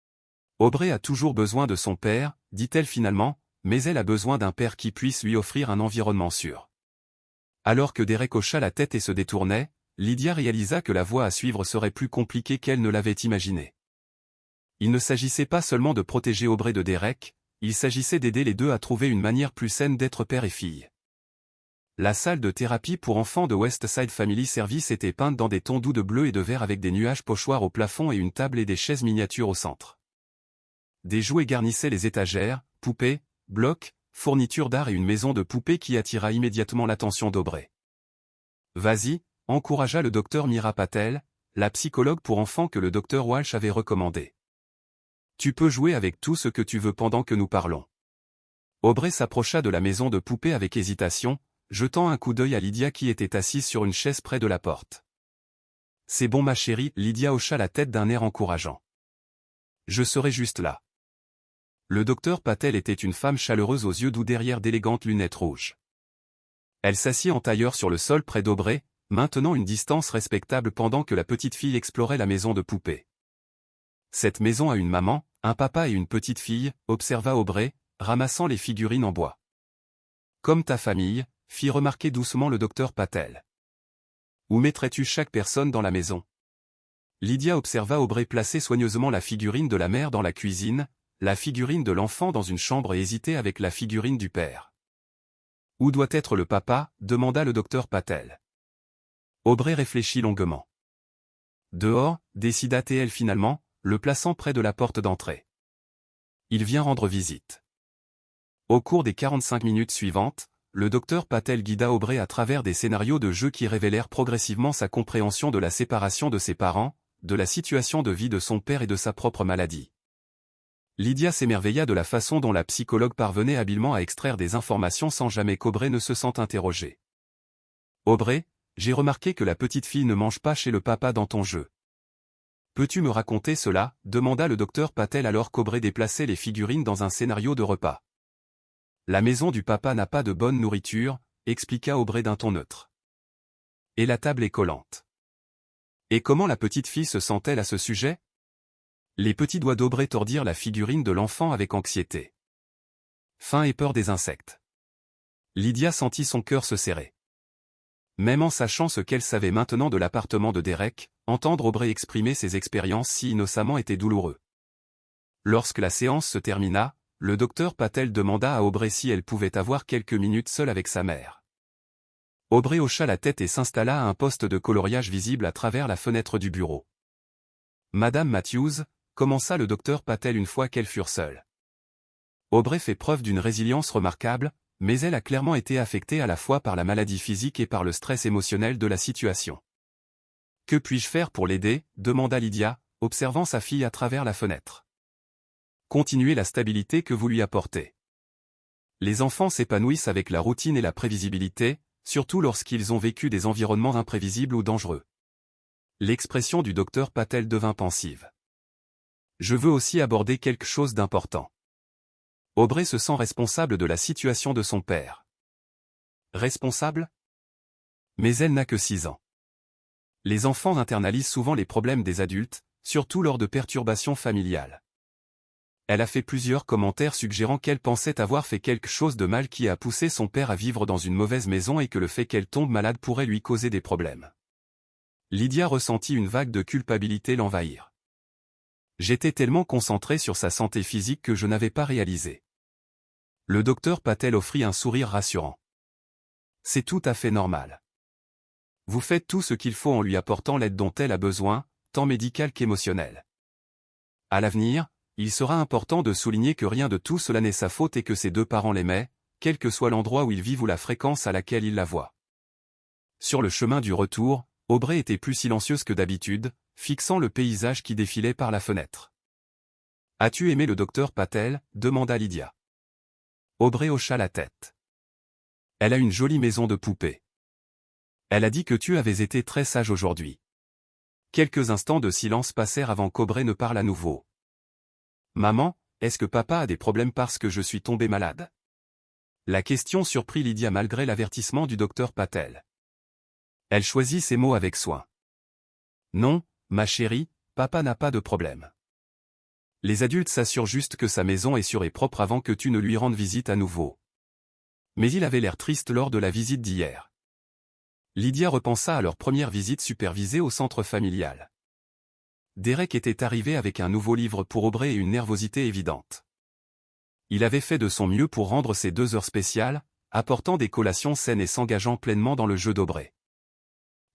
« Aubrey a toujours besoin de son père, dit-elle finalement, mais elle a besoin d'un père qui puisse lui offrir un environnement sûr. » Alors que Derek hocha la tête et se détournait, Lydia réalisa que la voie à suivre serait plus compliquée qu'elle ne l'avait imaginé. Il ne s'agissait pas seulement de protéger Aubrey de Derek, il s'agissait d'aider les deux à trouver une manière plus saine d'être père et fille. La salle de thérapie pour enfants de Westside Family Service était peinte dans des tons doux de bleu et de vert avec des nuages pochoirs au plafond et une table et des chaises miniatures au centre. Des jouets garnissaient les étagères, poupées, blocs, fournitures d'art et une maison de poupées qui attira immédiatement l'attention d'Aubrey. « Vas-y » encouragea le docteur Mira Patel, la psychologue pour enfants que le docteur Walsh avait recommandée. « Tu peux jouer avec tout ce que tu veux pendant que nous parlons. » Aubrey s'approcha de la maison de poupées avec hésitation, jetant un coup d'œil à Lydia qui était assise sur une chaise près de la porte. « C'est bon ma chérie » Lydia hocha la tête d'un air encourageant. « Je serai juste là. » Le docteur Patel était une femme chaleureuse aux yeux doux derrière d'élégantes lunettes rouges. Elle s'assit en tailleur sur le sol près d'Aubrey, maintenant une distance respectable pendant que la petite fille explorait la maison de poupées. « Cette maison a une maman, un papa et une petite fille » observa Aubrey, ramassant les figurines en bois. « Comme ta famille » fit remarquer doucement le docteur Patel. « Où mettrais-tu chaque personne dans la maison » Lydia observa Aubrey placer soigneusement la figurine de la mère dans la cuisine, la figurine de l'enfant dans une chambre et hésiter avec la figurine du père. « Où doit être le papa » demanda le docteur Patel. Aubrey réfléchit longuement. « Dehors » décida-t-elle finalement, le plaçant près de la porte d'entrée. « Il vient rendre visite. » Au cours des 45 minutes suivantes, le docteur Patel guida Aubrey à travers des scénarios de jeu qui révélèrent progressivement sa compréhension de la séparation de ses parents, de la situation de vie de son père et de sa propre maladie. Lydia s'émerveilla de la façon dont la psychologue parvenait habilement à extraire des informations sans jamais qu'Aubrey ne se sente interrogé. « Aubrey, j'ai remarqué que la petite fille ne mange pas chez le papa dans ton jeu. Peux-tu me raconter cela » demanda le docteur Patel alors qu'Aubrey déplaçait les figurines dans un scénario de repas. « La maison du papa n'a pas de bonne nourriture » expliqua Aubrey d'un ton neutre. « Et la table est collante. » Et comment la petite fille se sent-elle à ce sujet ? Les petits doigts d'Aubrey tordirent la figurine de l'enfant avec anxiété. Faim et peur des insectes. Lydia sentit son cœur se serrer. Même en sachant ce qu'elle savait maintenant de l'appartement de Derek, entendre Aubrey exprimer ses expériences si innocemment était douloureux. Lorsque la séance se termina, le docteur Patel demanda à Aubrey si elle pouvait avoir quelques minutes seule avec sa mère. Aubrey hocha la tête et s'installa à un poste de coloriage visible à travers la fenêtre du bureau. « Madame Matthews » commença le docteur Patel une fois qu'elles furent seules. Aubrey fait preuve d'une résilience remarquable, mais elle a clairement été affectée à la fois par la maladie physique et par le stress émotionnel de la situation. « Que puis-je faire pour l'aider » demanda Lydia, observant sa fille à travers la fenêtre. « Continuez la stabilité que vous lui apportez. Les enfants s'épanouissent avec la routine et la prévisibilité, surtout lorsqu'ils ont vécu des environnements imprévisibles ou dangereux. » L'expression du docteur Patel devint pensive. « Je veux aussi aborder quelque chose d'important. Aubrey se sent responsable de la situation de son père. » Responsable ? Mais elle n'a que 6 ans. Les enfants internalisent souvent les problèmes des adultes, surtout lors de perturbations familiales. elle a fait plusieurs commentaires suggérant qu'elle pensait avoir fait quelque chose de mal qui a poussé son père à vivre dans une mauvaise maison et que le fait qu'elle tombe malade pourrait lui causer des problèmes. Lydia ressentit une vague de culpabilité l'envahir. J'étais tellement concentré sur sa santé physique que je n'avais pas réalisé. Le docteur Patel offrit un sourire rassurant. C'est tout à fait normal. Vous faites tout ce qu'il faut en lui apportant l'aide dont elle a besoin, tant médicale qu'émotionnelle. À l'avenir, il sera important de souligner que rien de tout cela n'est sa faute et que ses deux parents l'aimaient, quel que soit l'endroit où ils vivent ou la fréquence à laquelle ils la voient. Sur le chemin du retour, Aubrey était plus silencieuse que d'habitude, fixant le paysage qui défilait par la fenêtre. « As-tu aimé le docteur Patel » demanda Lydia. Aubrey hocha la tête. Elle a une jolie maison de poupée. Elle a dit que tu avais été très sage aujourd'hui. Quelques instants de silence passèrent avant qu'Aubrey ne parle à nouveau. Maman, est-ce que papa a des problèmes parce que je suis tombée malade? La question surprit Lydia malgré l'avertissement du docteur Patel. Elle choisit ses mots avec soin. Non, ma chérie, papa n'a pas de problème. Les adultes s'assurent juste que sa maison est sûre et propre avant que tu ne lui rendes visite à nouveau. Mais il avait l'air triste lors de la visite d'hier. Lydia repensa à leur première visite supervisée au centre familial. Derek était arrivé avec un nouveau livre pour Aubrey et une nervosité évidente. Il avait fait de son mieux pour rendre ces 2 heures spéciales, apportant des collations saines et s'engageant pleinement dans le jeu d'Aubrey.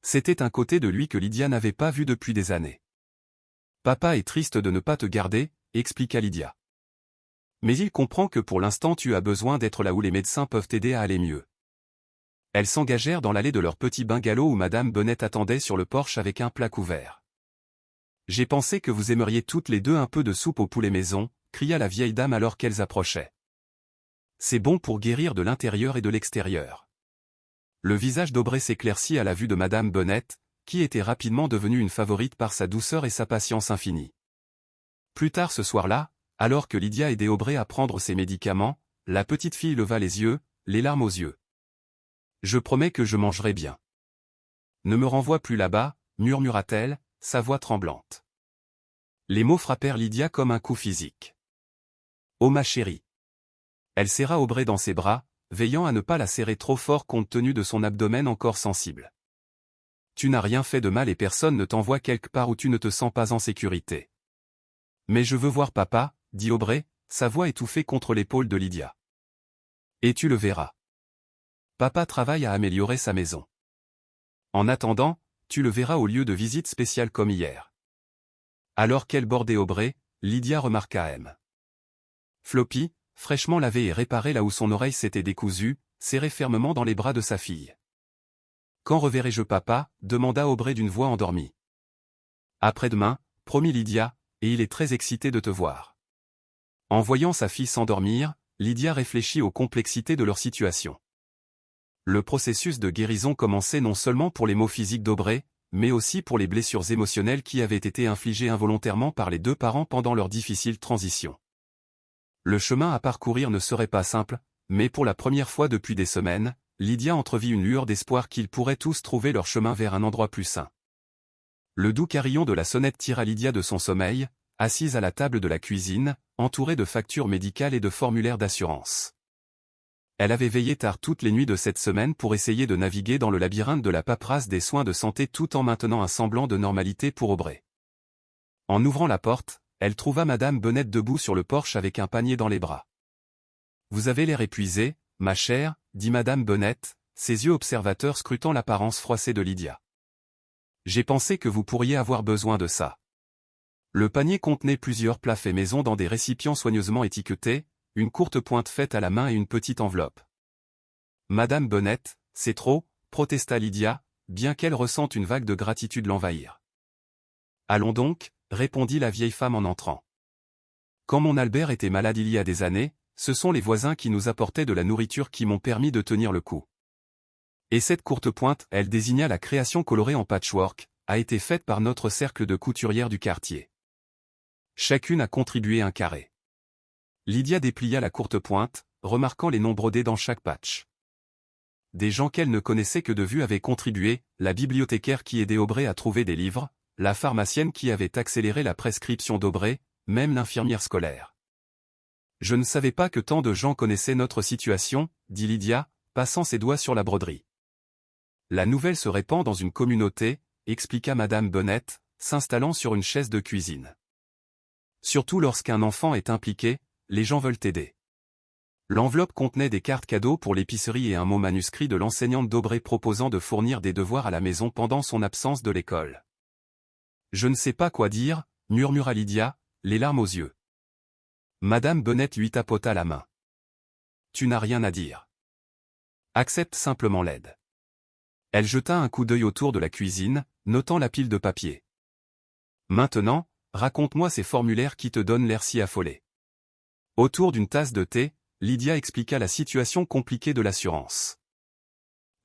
C'était un côté de lui que Lydia n'avait pas vu depuis des années. « Papa est triste de ne pas te garder », expliqua Lydia. « Mais il comprend que pour l'instant tu as besoin d'être là où les médecins peuvent t'aider à aller mieux. » Elles s'engagèrent dans l'allée de leur petit bungalow où Madame Bennett attendait sur le porche avec un plat couvert. « J'ai pensé que vous aimeriez toutes les deux un peu de soupe au poulet maison », cria la vieille dame alors qu'elles approchaient. « C'est bon pour guérir de l'intérieur et de l'extérieur. » Le visage d'Aubrey s'éclaircit à la vue de Madame Bennett, qui était rapidement devenue une favorite par sa douceur et sa patience infinie. Plus tard ce soir-là, alors que Lydia aidait Aubrey à prendre ses médicaments, la petite fille leva les yeux, les larmes aux yeux. « Je promets que je mangerai bien. »« Ne me renvoie plus là-bas » murmura-t-elle, sa voix tremblante. Les mots frappèrent Lydia comme un coup physique. « Oh ma chérie !» Elle serra Aubrey dans ses bras, veillant à ne pas la serrer trop fort compte tenu de son abdomen encore sensible. « Tu n'as rien fait de mal et personne ne t'envoie quelque part où tu ne te sens pas en sécurité. »« Mais je veux voir papa, » dit Aubrey, sa voix étouffée contre l'épaule de Lydia. « Et tu le verras. Papa travaille à améliorer sa maison. En attendant, tu le verras au lieu de visite spéciale comme hier. » Alors qu'elle bordait Aubrey, Lydia remarqua M. Floppy, fraîchement lavé et réparé là où son oreille s'était décousue, serré fermement dans les bras de sa fille. « Quand reverrai-je papa » demanda Aubrey d'une voix endormie. « Après-demain » promit Lydia, « et il est très excité de te voir. » En voyant sa fille s'endormir, Lydia réfléchit aux complexités de leur situation. Le processus de guérison commençait non seulement pour les maux physiques d'Aubrey, mais aussi pour les blessures émotionnelles qui avaient été infligées involontairement par les 2 parents pendant leur difficile transition. Le chemin à parcourir ne serait pas simple, mais pour la première fois depuis des semaines, Lydia entrevit une lueur d'espoir qu'ils pourraient tous trouver leur chemin vers un endroit plus sain. Le doux carillon de la sonnette tira Lydia de son sommeil, assise à la table de la cuisine, entourée de factures médicales et de formulaires d'assurance. Elle avait veillé tard toutes les nuits de cette semaine pour essayer de naviguer dans le labyrinthe de la paperasse des soins de santé tout en maintenant un semblant de normalité pour Aubrey. En ouvrant la porte, elle trouva Madame Bennett debout sur le porche avec un panier dans les bras. « Vous avez l'air épuisée, ma chère, » dit Madame Bennett, ses yeux observateurs scrutant l'apparence froissée de Lydia. « J'ai pensé que vous pourriez avoir besoin de ça. » Le panier contenait plusieurs plats faits maison dans des récipients soigneusement étiquetés, une courte pointe faite à la main et une petite enveloppe. « Madame Bennett, c'est trop » protesta Lydia, bien qu'elle ressente une vague de gratitude l'envahir. « Allons donc » répondit la vieille femme en entrant. « Quand mon Albert était malade il y a des années, ce sont les voisins qui nous apportaient de la nourriture qui m'ont permis de tenir le coup. Et cette courte pointe, elle désigna la création colorée en patchwork, a été faite par notre cercle de couturières du quartier. Chacune a contribué un carré. » Lydia déplia la courte pointe, remarquant les noms brodés dans chaque patch. Des gens qu'elle ne connaissait que de vue avaient contribué, la bibliothécaire qui aidait Aubrey à trouver des livres, la pharmacienne qui avait accéléré la prescription d'Aubrey, même l'infirmière scolaire. Je ne savais pas que tant de gens connaissaient notre situation, dit Lydia, passant ses doigts sur la broderie. La nouvelle se répand dans une communauté, expliqua Madame Bennet, s'installant sur une chaise de cuisine. Surtout lorsqu'un enfant est impliqué, les gens veulent aider. L'enveloppe contenait des cartes cadeaux pour l'épicerie et un mot manuscrit de l'enseignante d'Aubrey proposant de fournir des devoirs à la maison pendant son absence de l'école. Je ne sais pas quoi dire, murmura Lydia, les larmes aux yeux. Madame Bennet lui tapota la main. Tu n'as rien à dire. Accepte simplement l'aide. Elle jeta un coup d'œil autour de la cuisine, notant la pile de papier. Maintenant, raconte-moi ces formulaires qui te donnent l'air si affolé. Autour d'une tasse de thé, Lydia expliqua la situation compliquée de l'assurance.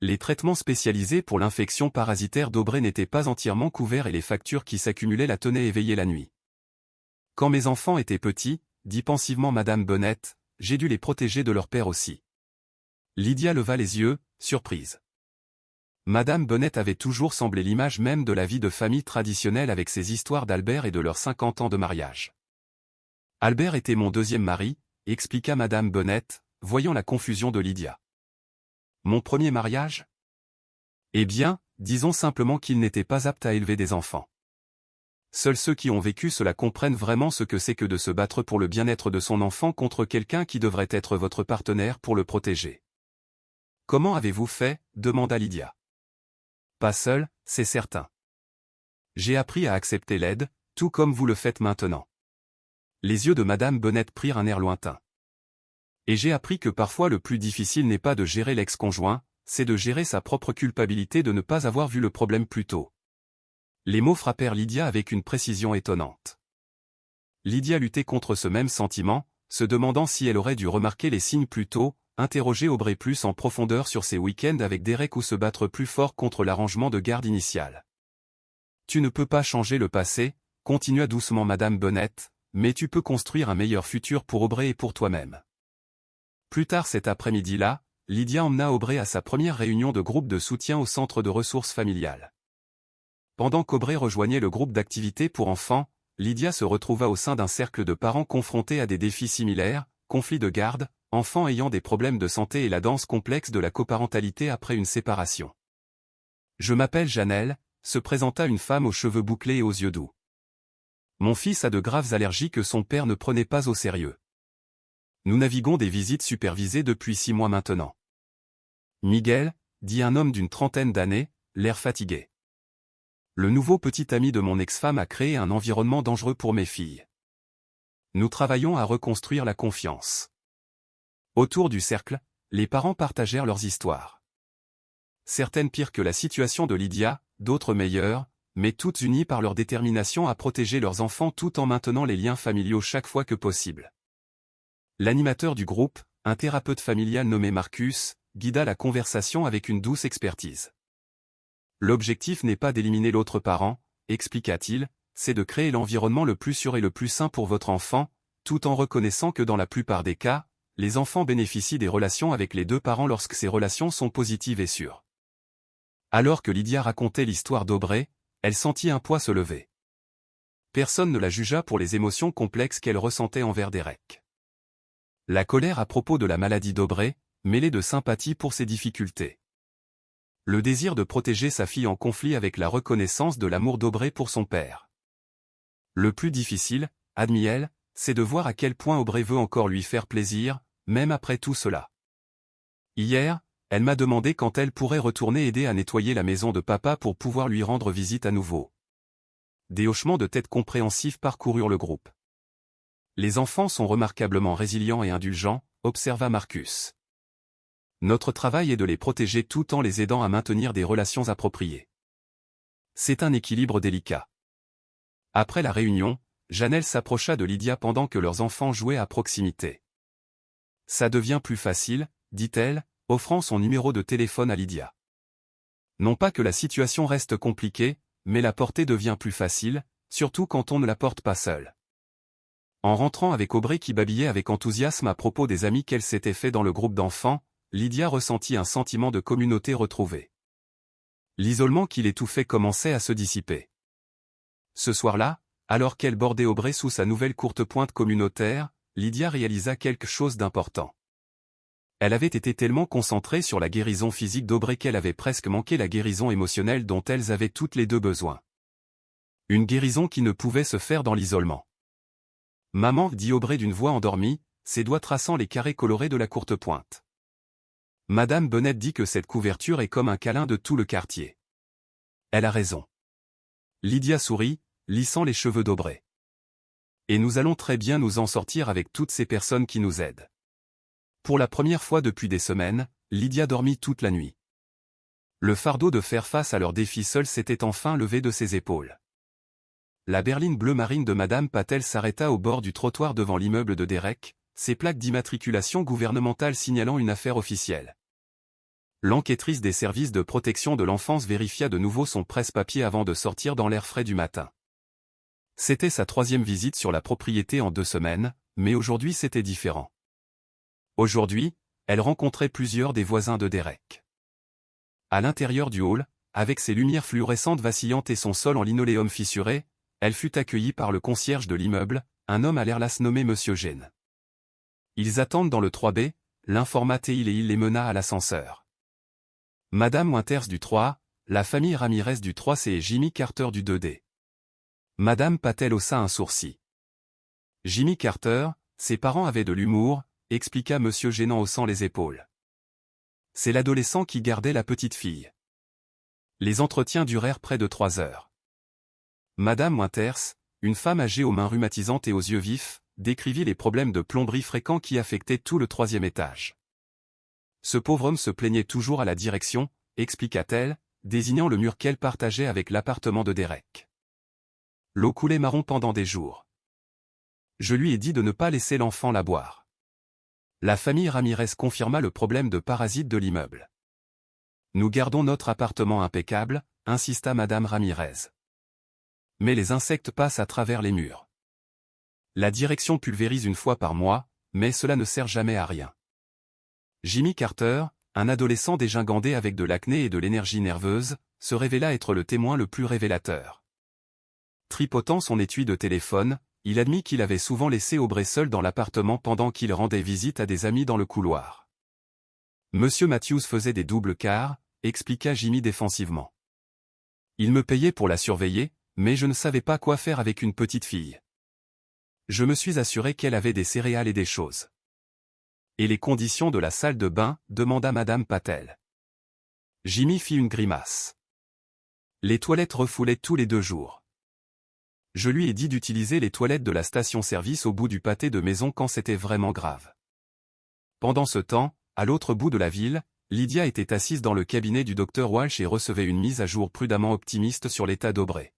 Les traitements spécialisés pour l'infection parasitaire d'Aubrey n'étaient pas entièrement couverts et les factures qui s'accumulaient la tenaient éveillée la nuit. Quand mes enfants étaient petits, dit pensivement Madame Bennet, j'ai dû les protéger de leur père aussi. Lydia leva les yeux, surprise. Madame Bennet avait toujours semblé l'image même de la vie de famille traditionnelle avec ses histoires d'Albert et de leurs 50 ans de mariage. Albert était mon deuxième mari, expliqua Madame Bennet, voyant la confusion de Lydia. Mon premier mariage? Eh bien, disons simplement qu'il n'était pas apte à élever des enfants. Seuls ceux qui ont vécu cela comprennent vraiment ce que c'est que de se battre pour le bien-être de son enfant contre quelqu'un qui devrait être votre partenaire pour le protéger. Comment avez-vous fait? Demanda Lydia. Pas seul, c'est certain. J'ai appris à accepter l'aide, tout comme vous le faites maintenant. Les yeux de Madame Bennet prirent un air lointain. Et j'ai appris que parfois le plus difficile n'est pas de gérer l'ex-conjoint, c'est de gérer sa propre culpabilité de ne pas avoir vu le problème plus tôt. Les mots frappèrent Lydia avec une précision étonnante. Lydia luttait contre ce même sentiment, se demandant si elle aurait dû remarquer les signes plus tôt, interroger Aubrey plus en profondeur sur ses week-ends avec Derek ou se battre plus fort contre l'arrangement de garde initial. Tu ne peux pas changer le passé, continua doucement Madame Bennet, mais tu peux construire un meilleur futur pour Aubrey et pour toi-même. Plus tard cet après-midi-là, Lydia emmena Aubrey à sa première réunion de groupe de soutien au centre de ressources familiales. Pendant qu'Aubrey rejoignait le groupe d'activités pour enfants, Lydia se retrouva au sein d'un cercle de parents confrontés à des défis similaires, conflits de garde, enfants ayant des problèmes de santé et la danse complexe de la coparentalité après une séparation. Je m'appelle Janelle, se présenta une femme aux cheveux bouclés et aux yeux doux. Mon fils a de graves allergies que son père ne prenait pas au sérieux. Nous naviguons des visites supervisées depuis 6 mois maintenant. Miguel, dit un homme d'une trentaine d'années, l'air fatigué. Le nouveau petit ami de mon ex-femme a créé un environnement dangereux pour mes filles. Nous travaillons à reconstruire la confiance. Autour du cercle, les parents partagèrent leurs histoires. Certaines pires que la situation de Lydia, d'autres meilleures, mais toutes unies par leur détermination à protéger leurs enfants tout en maintenant les liens familiaux chaque fois que possible. L'animateur du groupe, un thérapeute familial nommé Marcus, guida la conversation avec une douce expertise. L'objectif n'est pas d'éliminer l'autre parent, expliqua-t-il, c'est de créer l'environnement le plus sûr et le plus sain pour votre enfant, tout en reconnaissant que dans la plupart des cas, les enfants bénéficient des relations avec les deux parents lorsque ces relations sont positives et sûres. Alors que Lydia racontait l'histoire d'Aubrey, elle sentit un poids se lever. Personne ne la jugea pour les émotions complexes qu'elle ressentait envers Derek. La colère à propos de la maladie d'Aubrey, mêlée de sympathie pour ses difficultés. Le désir de protéger sa fille en conflit avec la reconnaissance de l'amour d'Aubrey pour son père. Le plus difficile, admit-elle, c'est de voir à quel point Aubrey veut encore lui faire plaisir, même après tout cela. Hier, elle m'a demandé quand elle pourrait retourner aider à nettoyer la maison de papa pour pouvoir lui rendre visite à nouveau. Des hochements de tête compréhensifs parcoururent le groupe. Les enfants sont remarquablement résilients et indulgents, observa Marcus. Notre travail est de les protéger tout en les aidant à maintenir des relations appropriées. C'est un équilibre délicat. Après la réunion, Janelle s'approcha de Lydia pendant que leurs enfants jouaient à proximité. Ça devient plus facile, dit-elle, offrant son numéro de téléphone à Lydia. Non pas que la situation reste compliquée, mais la portée devient plus facile, surtout quand on ne la porte pas seule. En rentrant avec Aubrey qui babillait avec enthousiasme à propos des amis qu'elle s'était fait dans le groupe d'enfants, Lydia ressentit un sentiment de communauté retrouvée. L'isolement qui l'étouffait commençait à se dissiper. Ce soir-là, alors qu'elle bordait Aubrey sous sa nouvelle courte pointe communautaire, Lydia réalisa quelque chose d'important. Elle avait été tellement concentrée sur la guérison physique d'Aubrey qu'elle avait presque manqué la guérison émotionnelle dont elles avaient toutes les deux besoin. Une guérison qui ne pouvait se faire dans l'isolement. « Maman » dit Aubrey d'une voix endormie, ses doigts traçant les carrés colorés de la courte pointe. Madame Bennett dit que cette couverture est comme un câlin de tout le quartier. Elle a raison. Lydia sourit, lissant les cheveux d'Aubrey. Et nous allons très bien nous en sortir avec toutes ces personnes qui nous aident. Pour la première fois depuis des semaines, Lydia dormit toute la nuit. Le fardeau de faire face à leurs défis seul s'était enfin levé de ses épaules. La berline bleu marine de Madame Patel s'arrêta au bord du trottoir devant l'immeuble de Derek, ses plaques d'immatriculation gouvernementale signalant une affaire officielle. L'enquêtrice des services de protection de l'enfance vérifia de nouveau son presse-papier avant de sortir dans l'air frais du matin. C'était sa 3e visite sur la propriété en 2 semaines, mais aujourd'hui c'était différent. Aujourd'hui, elle rencontrait plusieurs des voisins de Derek. À l'intérieur du hall, avec ses lumières fluorescentes vacillantes et son sol en linoléum fissuré, elle fut accueillie par le concierge de l'immeuble, un homme à l'air las nommé Monsieur Gene. Ils attendent dans le 3B, l'informa Teil et il les mena à l'ascenseur. Madame Winters du 3A, la famille Ramirez du 3C et Jimmy Carter du 2D. Madame Patel haussa un sourcil. Jimmy Carter, ses parents avaient de l'humour, expliqua Monsieur Gene en haussant les épaules. C'est l'adolescent qui gardait la petite fille. Les entretiens durèrent près de 3 heures. Madame Winters, une femme âgée aux mains rhumatisantes et aux yeux vifs, décrivit les problèmes de plomberie fréquents qui affectaient tout le 3e étage. Ce pauvre homme se plaignait toujours à la direction, expliqua-t-elle, désignant le mur qu'elle partageait avec l'appartement de Derek. L'eau coulait marron pendant des jours. Je lui ai dit de ne pas laisser l'enfant la boire. La famille Ramirez confirma le problème de parasites de l'immeuble. Nous gardons notre appartement impeccable, insista Madame Ramirez. Mais les insectes passent à travers les murs. La direction pulvérise une fois par mois, mais cela ne sert jamais à rien. Jimmy Carter, un adolescent dégingandé avec de l'acné et de l'énergie nerveuse, se révéla être le témoin le plus révélateur. Tripotant son étui de téléphone, il admit qu'il avait souvent laissé Aubrey seul dans l'appartement pendant qu'il rendait visite à des amis dans le couloir. Monsieur Matthews faisait des doubles quarts, expliqua Jimmy défensivement. Il me payait pour la surveiller, mais je ne savais pas quoi faire avec une petite fille. Je me suis assuré qu'elle avait des céréales et des choses. Et les conditions de la salle de bain, demanda Madame Patel. Jimmy fit une grimace. Les toilettes refoulaient tous les 2 jours. Je lui ai dit d'utiliser les toilettes de la station-service au bout du pâté de maison quand c'était vraiment grave. Pendant ce temps, à l'autre bout de la ville, Lydia était assise dans le cabinet du docteur Walsh et recevait une mise à jour prudemment optimiste sur l'état d'Aubrey.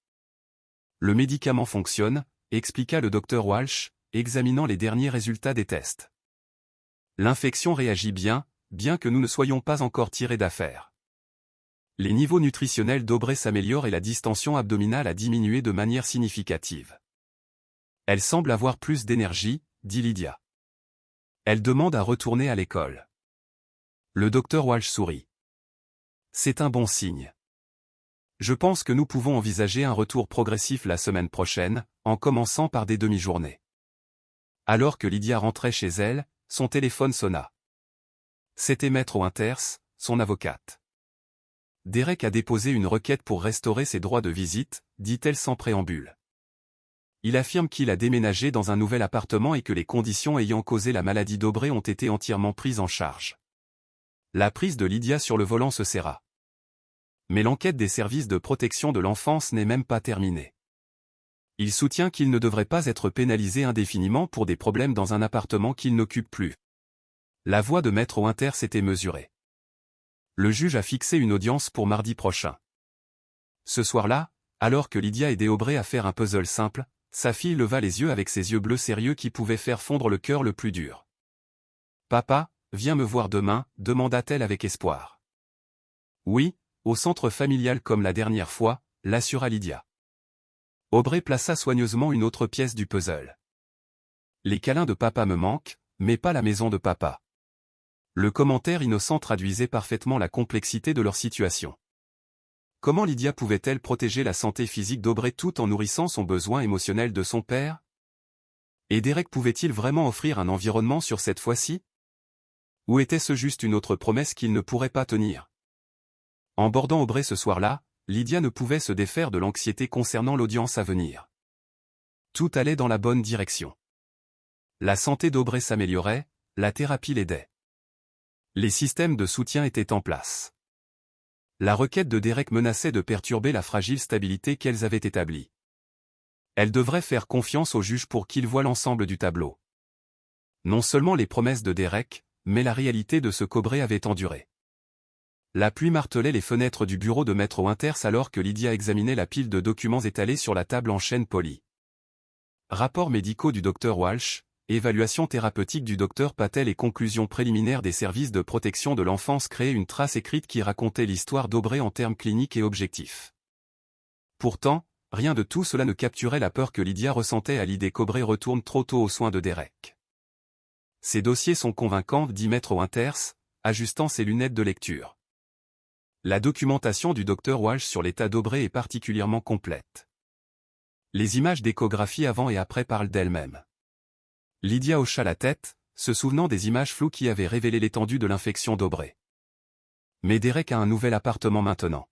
Le médicament fonctionne, expliqua le docteur Walsh, examinant les derniers résultats des tests. L'infection réagit bien, bien que nous ne soyons pas encore tirés d'affaire. Les niveaux nutritionnels d'Aubrey s'améliorent et la distension abdominale a diminué de manière significative. Elle semble avoir plus d'énergie, dit Lydia. Elle demande à retourner à l'école. Le docteur Walsh sourit. C'est un bon signe. Je pense que nous pouvons envisager un retour progressif la semaine prochaine, en commençant par des demi-journées. Alors que Lydia rentrait chez elle, son téléphone sonna. C'était Maître Winters, son avocate. Derek a déposé une requête pour restaurer ses droits de visite, dit-elle sans préambule. Il affirme qu'il a déménagé dans un nouvel appartement et que les conditions ayant causé la maladie d'Aubrey ont été entièrement prises en charge. La prise de Lydia sur le volant se serra. Mais l'enquête des services de protection de l'enfance n'est même pas terminée. Il soutient qu'il ne devrait pas être pénalisé indéfiniment pour des problèmes dans un appartement qu'il n'occupe plus. La voix de Maître Winters s'était mesurée. Le juge a fixé une audience pour mardi prochain. Ce soir-là, alors que Lydia aidait Aubrey à faire un puzzle simple, sa fille leva les yeux avec ses yeux bleus sérieux qui pouvaient faire fondre le cœur le plus dur. « Papa, viens me voir demain » demanda-t-elle avec espoir. « Oui, au centre familial comme la dernière fois » l'assura Lydia. Aubrey plaça soigneusement une autre pièce du puzzle. « Les câlins de papa me manquent, mais pas la maison de papa. » Le commentaire innocent traduisait parfaitement la complexité de leur situation. Comment Lydia pouvait-elle protéger la santé physique d'Aubrey tout en nourrissant son besoin émotionnel de son père? Et Derek pouvait-il vraiment offrir un environnement sur cette fois-ci? Ou était-ce juste une autre promesse qu'il ne pourrait pas tenir? En bordant Aubrey ce soir-là, Lydia ne pouvait se défaire de l'anxiété concernant l'audience à venir. Tout allait dans la bonne direction. La santé d'Aubrey s'améliorait, la thérapie l'aidait. Les systèmes de soutien étaient en place. La requête de Derek menaçait de perturber la fragile stabilité qu'elles avaient établie. Elle devrait faire confiance au juge pour qu'il voie l'ensemble du tableau. Non seulement les promesses de Derek, mais la réalité de ce qu'Aubrey avait enduré. La pluie martelait les fenêtres du bureau de Maître Winters alors que Lydia examinait la pile de documents étalés sur la table en chaîne polie. Rapports médicaux du Dr Walsh, évaluation thérapeutique du Dr Patel et conclusions préliminaires des services de protection de l'enfance créaient une trace écrite qui racontait l'histoire d'Aubrey en termes cliniques et objectifs. Pourtant, rien de tout cela ne capturait la peur que Lydia ressentait à l'idée qu'Aubrey retourne trop tôt aux soins de Derek. Ces dossiers sont convaincants, dit Maître Winters, ajustant ses lunettes de lecture. La documentation du Dr Walsh sur l'état d'Aubrey est particulièrement complète. Les images d'échographie avant et après parlent d'elles-mêmes. Lydia hocha la tête, se souvenant des images floues qui avaient révélé l'étendue de l'infection d'Aubrey. Mais Derek a un nouvel appartement maintenant.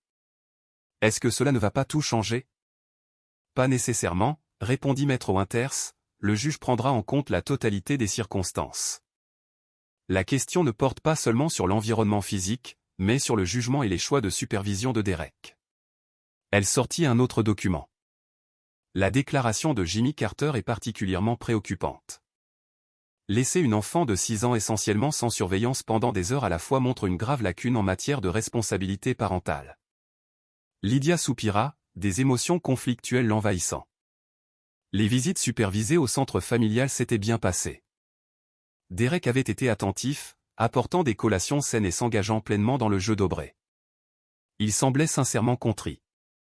Est-ce que cela ne va pas tout changer? Pas nécessairement, répondit Maître Winters, le juge prendra en compte la totalité des circonstances. La question ne porte pas seulement sur l'environnement physique, mais sur le jugement et les choix de supervision de Derek. Elle sortit un autre document. La déclaration de Jimmy Carter est particulièrement préoccupante. Laisser une enfant de 6 ans essentiellement sans surveillance pendant des heures à la fois montre une grave lacune en matière de responsabilité parentale. Lydia soupira, des émotions conflictuelles l'envahissant. Les visites supervisées au centre familial s'étaient bien passées. Derek avait été attentif, apportant des collations saines et s'engageant pleinement dans le jeu d'Aubrey. Il semblait sincèrement contrit.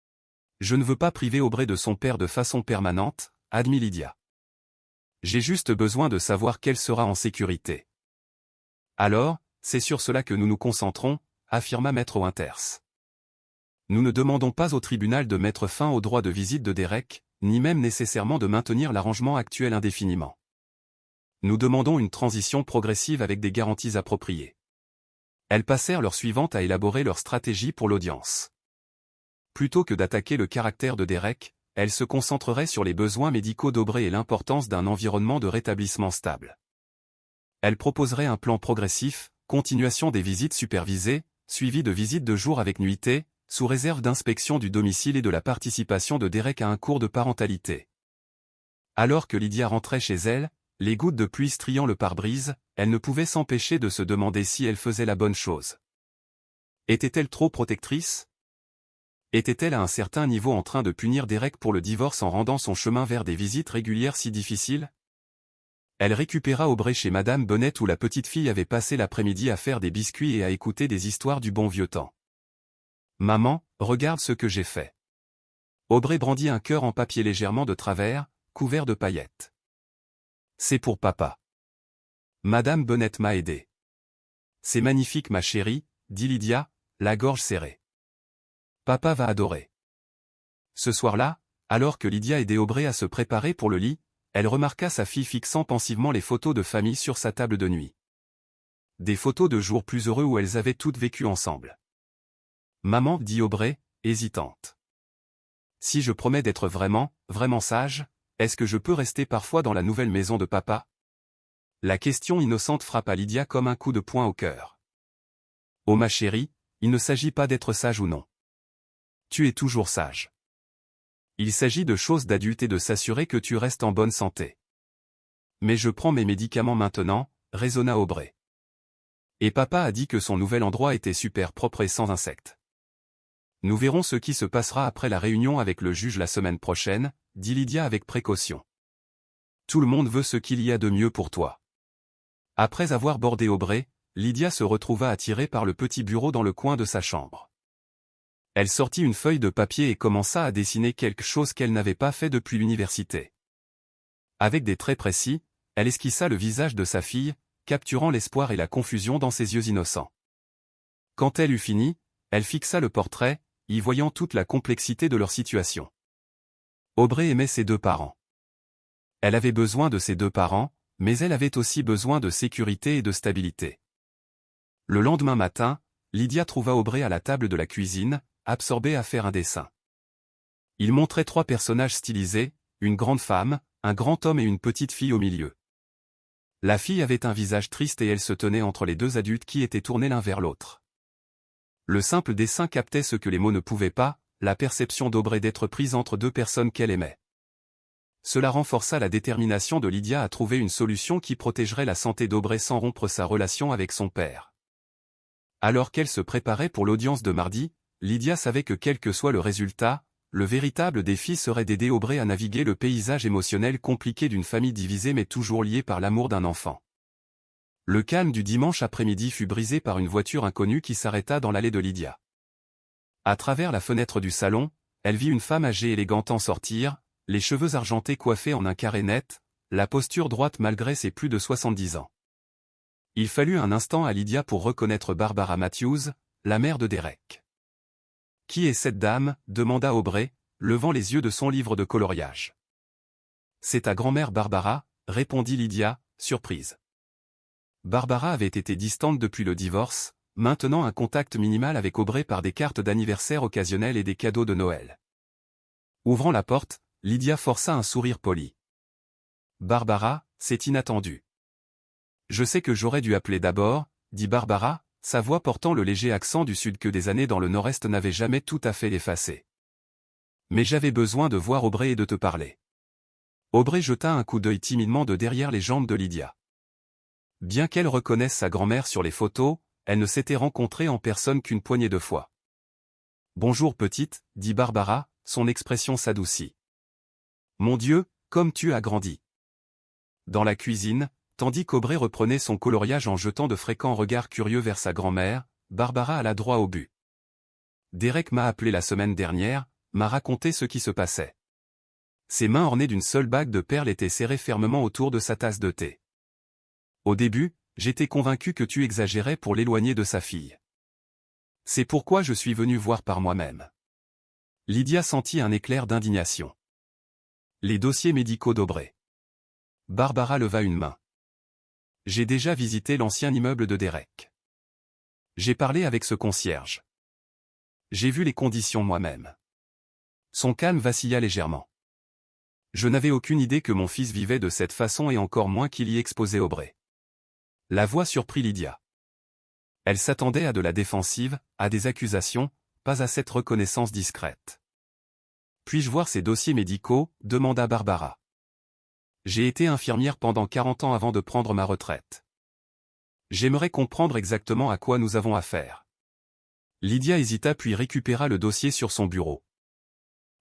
« Je ne veux pas priver Aubrey de son père de façon permanente », admit Lydia. « J'ai juste besoin de savoir qu'elle sera en sécurité. » Alors, c'est sur cela que nous nous concentrons, affirma Maître Winters. Nous ne demandons pas au tribunal de mettre fin au droit de visite de Derek, ni même nécessairement de maintenir l'arrangement actuel indéfiniment. Nous demandons une transition progressive avec des garanties appropriées. Elles passèrent l'heure suivante à élaborer leur stratégie pour l'audience. Plutôt que d'attaquer le caractère de Derek, elles se concentreraient sur les besoins médicaux d'Aubrey et l'importance d'un environnement de rétablissement stable. Elles proposeraient un plan progressif, continuation des visites supervisées, suivi de visites de jour avec nuitée, sous réserve d'inspection du domicile et de la participation de Derek à un cours de parentalité. Alors que Lydia rentrait chez elle, les gouttes de pluie striant le pare-brise, elle ne pouvait s'empêcher de se demander si elle faisait la bonne chose. Était-elle trop protectrice? Était-elle à un certain niveau en train de punir Derek pour le divorce en rendant son chemin vers des visites régulières si difficiles? Elle récupéra Aubrey chez Madame Bennett où la petite fille avait passé l'après-midi à faire des biscuits et à écouter des histoires du bon vieux temps. « Maman, regarde ce que j'ai fait. » Aubrey brandit un cœur en papier légèrement de travers, couvert de paillettes. « C'est pour papa. Madame Bennett m'a aidé. »« C'est magnifique ma chérie, » dit Lydia, la gorge serrée. « Papa va adorer. » Ce soir-là, alors que Lydia aidait Aubrey à se préparer pour le lit, elle remarqua sa fille fixant pensivement les photos de famille sur sa table de nuit. Des photos de jours plus heureux où elles avaient toutes vécu ensemble. « Maman, dit Aubrey, hésitante. Si je promets d'être vraiment, vraiment sage, est-ce que je peux rester parfois dans la nouvelle maison de papa? La question innocente frappa Lydia comme un coup de poing au cœur. Oh ma chérie, il ne s'agit pas d'être sage ou non. Tu es toujours sage. Il s'agit de choses d'adultes et de s'assurer que tu restes en bonne santé. Mais je prends mes médicaments maintenant, raisonna Aubrey. Et papa a dit que son nouvel endroit était super propre et sans insectes. Nous verrons ce qui se passera après la réunion avec le juge la semaine prochaine, dit Lydia avec précaution. Tout le monde veut ce qu'il y a de mieux pour toi. Après avoir bordé Aubrey, Lydia se retrouva attirée par le petit bureau dans le coin de sa chambre. Elle sortit une feuille de papier et commença à dessiner quelque chose qu'elle n'avait pas fait depuis l'université. Avec des traits précis, elle esquissa le visage de sa fille, capturant l'espoir et la confusion dans ses yeux innocents. Quand elle eut fini, elle fixa le portrait, y voyant toute la complexité de leur situation. Aubrey aimait ses deux parents. Elle avait besoin de ses deux parents, mais elle avait aussi besoin de sécurité et de stabilité. Le lendemain matin, Lydia trouva Aubrey à la table de la cuisine, absorbé à faire un dessin. Il montrait 3 personnages stylisés, une grande femme, un grand homme et une petite fille au milieu. La fille avait un visage triste et elle se tenait entre les 2 adultes qui étaient tournés l'un vers l'autre. Le simple dessin captait ce que les mots ne pouvaient pas, la perception d'Aubrey d'être prise entre 2 personnes qu'elle aimait. Cela renforça la détermination de Lydia à trouver une solution qui protégerait la santé d'Aubrey sans rompre sa relation avec son père. Alors qu'elle se préparait pour l'audience de mardi, Lydia savait que quel que soit le résultat, le véritable défi serait d'aider Aubrey à naviguer le paysage émotionnel compliqué d'une famille divisée mais toujours liée par l'amour d'un enfant. Le calme du dimanche après-midi fut brisé par une voiture inconnue qui s'arrêta dans l'allée de Lydia. À travers la fenêtre du salon, elle vit une femme âgée élégante en sortir, les cheveux argentés coiffés en un carré net, la posture droite malgré ses plus de 70 ans. Il fallut un instant à Lydia pour reconnaître Barbara Matthews, la mère de Derek. « Qui est cette dame » demanda Aubrey, levant les yeux de son livre de coloriage. « C'est ta grand-mère Barbara » répondit Lydia, surprise. Barbara avait été distante depuis le divorce, maintenant un contact minimal avec Aubrey par des cartes d'anniversaire occasionnelles et des cadeaux de Noël. Ouvrant la porte, Lydia força un sourire poli. « Barbara, c'est inattendu. »« Je sais que j'aurais dû appeler d'abord, » dit Barbara, sa voix portant le léger accent du sud que des années dans le nord-est n'avaient jamais tout à fait effacé. « Mais j'avais besoin de voir Aubrey et de te parler. » Aubrey jeta un coup d'œil timidement de derrière les jambes de Lydia. Bien qu'elle reconnaisse sa grand-mère sur les photos, elle ne s'était rencontrée en personne qu'une poignée de fois. « Bonjour petite, » dit Barbara, son expression s'adoucit. « Mon Dieu, comme tu as grandi. » Dans la cuisine, tandis qu'Aubrey reprenait son coloriage en jetant de fréquents regards curieux vers sa grand-mère, Barbara alla droit au but. « Derek m'a appelé la semaine dernière, m'a raconté ce qui se passait. » Ses mains ornées d'une seule bague de perles étaient serrées fermement autour de sa tasse de thé. « Au début, j'étais convaincu que tu exagérais pour l'éloigner de sa fille. C'est pourquoi je suis venu voir par moi-même. » Lydia sentit un éclair d'indignation. Les dossiers médicaux d'Aubrey. Barbara leva une main. J'ai déjà visité l'ancien immeuble de Derek. J'ai parlé avec ce concierge. J'ai vu les conditions moi-même. Son calme vacilla légèrement. Je n'avais aucune idée que mon fils vivait de cette façon et encore moins qu'il y exposait Aubrey. La voix surprit Lydia. Elle s'attendait à de la défensive, à des accusations, pas à cette reconnaissance discrète. Puis-je voir ces dossiers médicaux ? Demanda Barbara. J'ai été infirmière pendant 40 ans avant de prendre ma retraite. J'aimerais comprendre exactement à quoi nous avons affaire. Lydia hésita puis récupéra le dossier sur son bureau.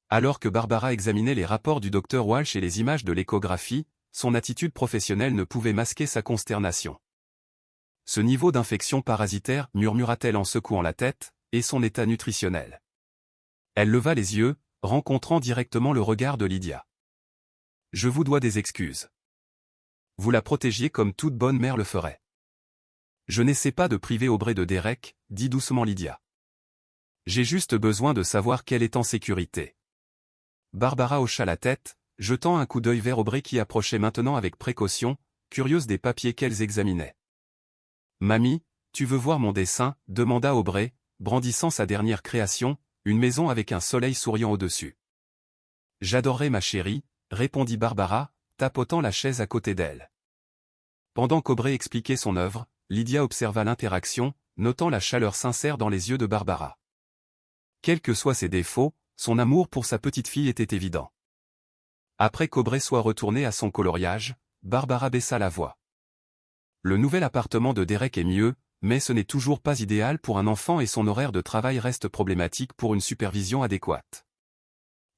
Alors que Barbara examinait les rapports du docteur Walsh et les images de l'échographie, son attitude professionnelle ne pouvait masquer sa consternation. Ce niveau d'infection parasitaire, murmura-t-elle en secouant la tête, et son état nutritionnel. Elle leva les yeux, rencontrant directement le regard de Lydia. Je vous dois des excuses. Vous la protégiez comme toute bonne mère le ferait. Je n'essaie pas de priver Aubrey de Derek, dit doucement Lydia. J'ai juste besoin de savoir qu'elle est en sécurité. Barbara hocha la tête, jetant un coup d'œil vers Aubrey qui approchait maintenant avec précaution, curieuse des papiers qu'elles examinaient. Mamie, tu veux voir mon dessin ? Demanda Aubrey, brandissant sa dernière création, une maison avec un soleil souriant au-dessus. J'adorerais ma chérie, répondit Barbara, tapotant la chaise à côté d'elle. Pendant qu'Aubrey expliquait son œuvre, Lydia observa l'interaction, notant la chaleur sincère dans les yeux de Barbara. Quels que soient ses défauts, son amour pour sa petite fille était évident. Après qu'Aubrey soit retourné à son coloriage, Barbara baissa la voix. Le nouvel appartement de Derek est mieux, mais ce n'est toujours pas idéal pour un enfant et son horaire de travail reste problématique pour une supervision adéquate.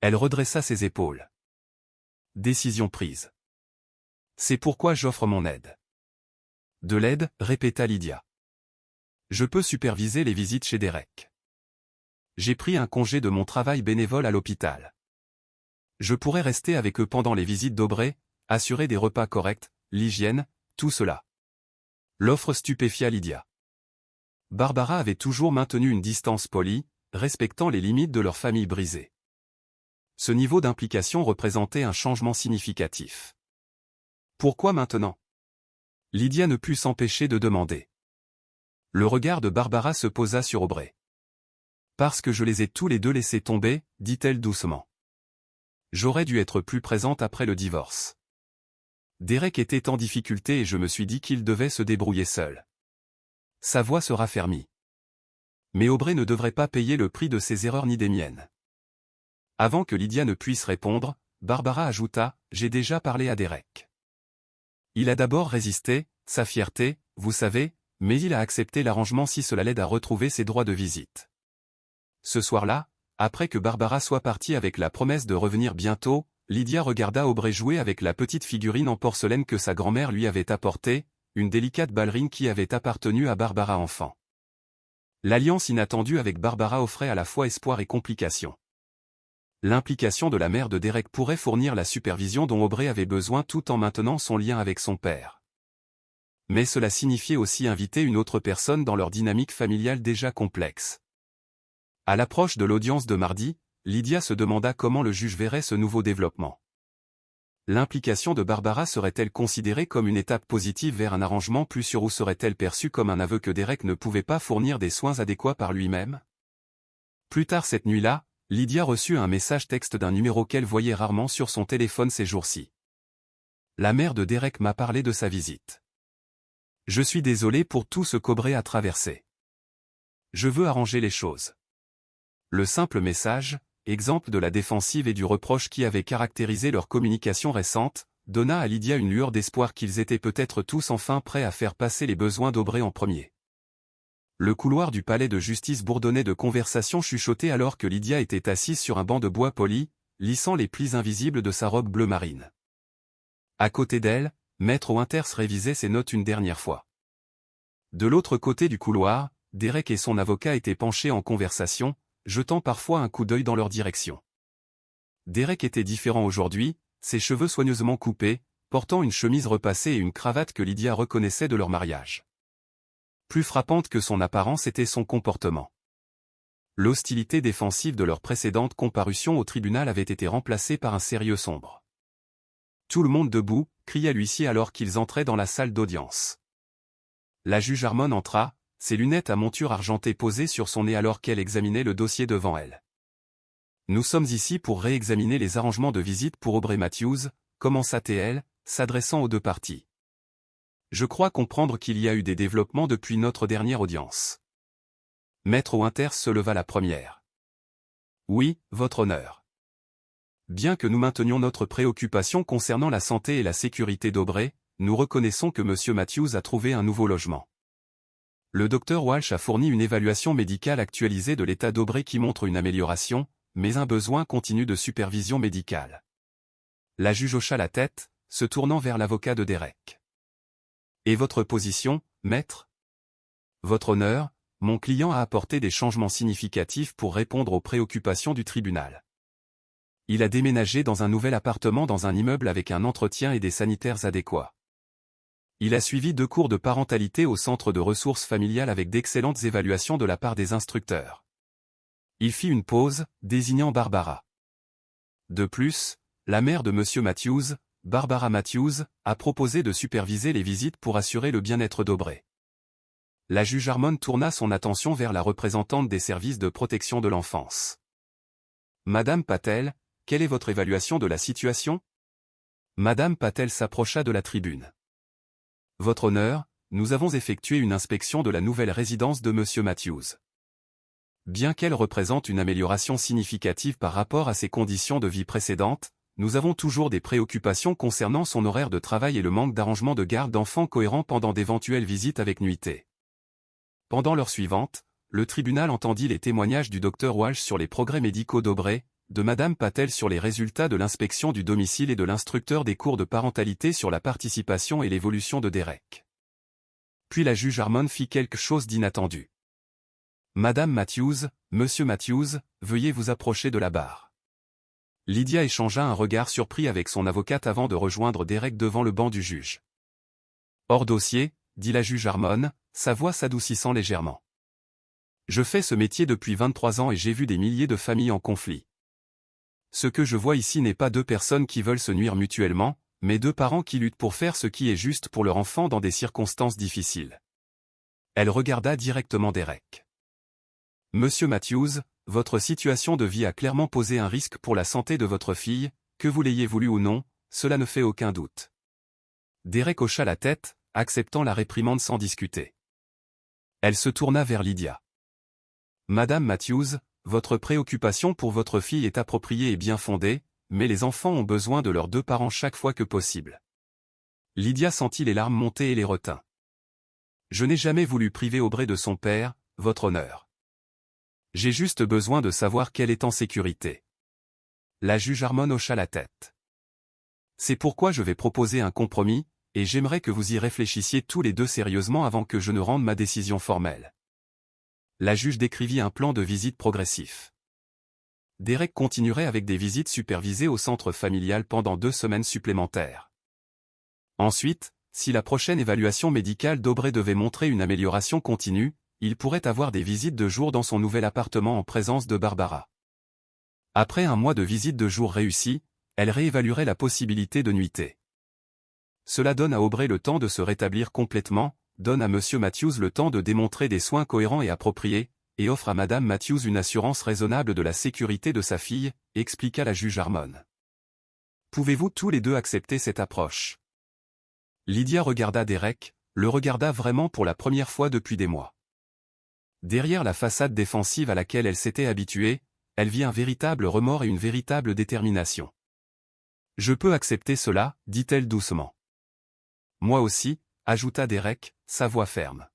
Elle redressa ses épaules. Décision prise. C'est pourquoi j'offre mon aide. De l'aide, répéta Lydia. Je peux superviser les visites chez Derek. J'ai pris un congé de mon travail bénévole à l'hôpital. Je pourrais rester avec eux pendant les visites d'Aubrey, assurer des repas corrects, l'hygiène, tout cela. L'offre stupéfia Lydia. Barbara avait toujours maintenu une distance polie, respectant les limites de leur famille brisée. Ce niveau d'implication représentait un changement significatif. Pourquoi maintenant? Lydia ne put s'empêcher de demander. Le regard de Barbara se posa sur Aubrey. Parce que je les ai tous les deux laissés tomber, dit-elle doucement. J'aurais dû être plus présente après le divorce. Derek était en difficulté et je me suis dit qu'il devait se débrouiller seul. Sa voix se raffermit. Mais Aubrey ne devrait pas payer le prix de ses erreurs ni des miennes. Avant que Lydia ne puisse répondre, Barbara ajouta, j'ai déjà parlé à Derek. Il a d'abord résisté, sa fierté, vous savez, mais il a accepté l'arrangement si cela l'aide à retrouver ses droits de visite. Ce soir-là, après que Barbara soit partie avec la promesse de revenir bientôt, Lydia regarda Aubrey jouer avec la petite figurine en porcelaine que sa grand-mère lui avait apportée, une délicate ballerine qui avait appartenu à Barbara enfant. L'alliance inattendue avec Barbara offrait à la fois espoir et complication. L'implication de la mère de Derek pourrait fournir la supervision dont Aubrey avait besoin tout en maintenant son lien avec son père. Mais cela signifiait aussi inviter une autre personne dans leur dynamique familiale déjà complexe. À l'approche de l'audience de mardi, Lydia se demanda comment le juge verrait ce nouveau développement. L'implication de Barbara serait-elle considérée comme une étape positive vers un arrangement plus sûr ou serait-elle perçue comme un aveu que Derek ne pouvait pas fournir des soins adéquats par lui-même? Plus tard cette nuit-là, Lydia reçut un message texte d'un numéro qu'elle voyait rarement sur son téléphone ces jours-ci. La mère de Derek m'a parlé de sa visite. Je suis désolé pour tout ce qu'Aubrey a traversé. Je veux arranger les choses. Le simple message, exemple de la défensive et du reproche qui avait caractérisé leur communication récente, donna à Lydia une lueur d'espoir qu'ils étaient peut-être tous enfin prêts à faire passer les besoins d'Aubrey en premier. Le couloir du palais de justice bourdonnait de conversations chuchotées alors que Lydia était assise sur un banc de bois poli, lissant les plis invisibles de sa robe bleu marine. À côté d'elle, Maître Winters révisait ses notes une dernière fois. De l'autre côté du couloir, Derek et son avocat étaient penchés en conversation, jetant parfois un coup d'œil dans leur direction. Derek était différent aujourd'hui, ses cheveux soigneusement coupés, portant une chemise repassée et une cravate que Lydia reconnaissait de leur mariage. Plus frappante que son apparence était son comportement. L'hostilité défensive de leur précédente comparution au tribunal avait été remplacée par un sérieux sombre. Tout le monde debout, cria l'huissier alors qu'ils entraient dans la salle d'audience. La juge Harmon entra, ses lunettes à monture argentée posées sur son nez alors qu'elle examinait le dossier devant elle. Nous sommes ici pour réexaminer les arrangements de visite pour Aubrey Matthews, commença-t-elle, s'adressant aux deux parties. Je crois comprendre qu'il y a eu des développements depuis notre dernière audience. Maître Winters se leva la première. Oui, votre honneur. Bien que nous maintenions notre préoccupation concernant la santé et la sécurité d'Aubrey, nous reconnaissons que M. Matthews a trouvé un nouveau logement. Le Dr Walsh a fourni une évaluation médicale actualisée de l'état d'Aubrey qui montre une amélioration, mais un besoin continu de supervision médicale. La juge hocha la tête, se tournant vers l'avocat de Derek. Et votre position, maître? Votre honneur, mon client a apporté des changements significatifs pour répondre aux préoccupations du tribunal. Il a déménagé dans un nouvel appartement dans un immeuble avec un entretien et des sanitaires adéquats. Il a suivi 2 cours de parentalité au centre de ressources familiales avec d'excellentes évaluations de la part des instructeurs. Il fit une pause, désignant Barbara. De plus, la mère de M. Matthews, Barbara Matthews, a proposé de superviser les visites pour assurer le bien-être d'Aubrey. La juge Harmon tourna son attention vers la représentante des services de protection de l'enfance. Madame Patel, quelle est votre évaluation de la situation? Madame Patel s'approcha de la tribune. Votre honneur, nous avons effectué une inspection de la nouvelle résidence de M. Matthews. Bien qu'elle représente une amélioration significative par rapport à ses conditions de vie précédentes, nous avons toujours des préoccupations concernant son horaire de travail et le manque d'arrangement de garde d'enfants cohérent pendant d'éventuelles visites avec nuitée. Pendant l'heure suivante, le tribunal entendit les témoignages du Dr Walsh sur les progrès médicaux d'Aubrey, de Madame Patel sur les résultats de l'inspection du domicile et de l'instructeur des cours de parentalité sur la participation et l'évolution de Derek. Puis la juge Harmon fit quelque chose d'inattendu. Madame Matthews, Monsieur Matthews, veuillez vous approcher de la barre. Lydia échangea un regard surpris avec son avocate avant de rejoindre Derek devant le banc du juge. Hors dossier, dit la juge Harmon, sa voix s'adoucissant légèrement. Je fais ce métier depuis 23 ans et j'ai vu des milliers de familles en conflit. Ce que je vois ici n'est pas 2 personnes qui veulent se nuire mutuellement, mais deux parents qui luttent pour faire ce qui est juste pour leur enfant dans des circonstances difficiles. Elle regarda directement Derek. Monsieur Matthews, votre situation de vie a clairement posé un risque pour la santé de votre fille, que vous l'ayez voulu ou non, cela ne fait aucun doute. Derek hocha la tête, acceptant la réprimande sans discuter. Elle se tourna vers Lydia. Madame Matthews, votre préoccupation pour votre fille est appropriée et bien fondée, mais les enfants ont besoin de leurs deux parents chaque fois que possible. Lydia sentit les larmes monter et les retint. Je n'ai jamais voulu priver Aubrey de son père, votre honneur. J'ai juste besoin de savoir qu'elle est en sécurité. La juge Harmon hocha la tête. C'est pourquoi je vais proposer un compromis, et j'aimerais que vous y réfléchissiez tous les deux sérieusement avant que je ne rende ma décision formelle. La juge décrivit un plan de visite progressif. Derek continuerait avec des visites supervisées au centre familial pendant 2 semaines supplémentaires. Ensuite, si la prochaine évaluation médicale d'Aubrey devait montrer une amélioration continue, il pourrait avoir des visites de jour dans son nouvel appartement en présence de Barbara. Après un mois de visites de jour réussies, elle réévaluerait la possibilité de nuitée. Cela donne à Aubrey le temps de se rétablir complètement, donne à Monsieur Matthews le temps de démontrer des soins cohérents et appropriés, et offre à Madame Matthews une assurance raisonnable de la sécurité de sa fille, expliqua la juge Harmon. Pouvez-vous tous les deux accepter cette approche? Lydia regarda Derek, le regarda vraiment pour la première fois depuis des mois. Derrière la façade défensive à laquelle elle s'était habituée, elle vit un véritable remords et une véritable détermination. Je peux accepter cela, dit-elle doucement. Moi aussi, ajouta Derek, sa voix ferme.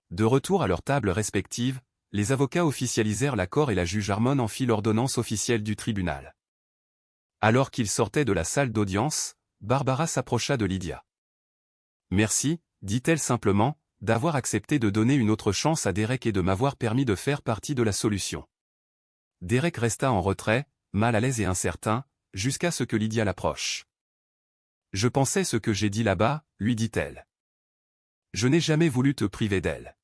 De retour à leurs tables respectives, les avocats officialisèrent l'accord et la juge Harmon en fit l'ordonnance officielle du tribunal. Alors qu'ils sortaient de la salle d'audience, Barbara s'approcha de Lydia. Merci, dit-elle simplement, d'avoir accepté de donner une autre chance à Derek et de m'avoir permis de faire partie de la solution. Derek resta en retrait, mal à l'aise et incertain, jusqu'à ce que Lydia l'approche. Je pensais ce que j'ai dit là-bas, lui dit-elle. Je n'ai jamais voulu te priver d'elle.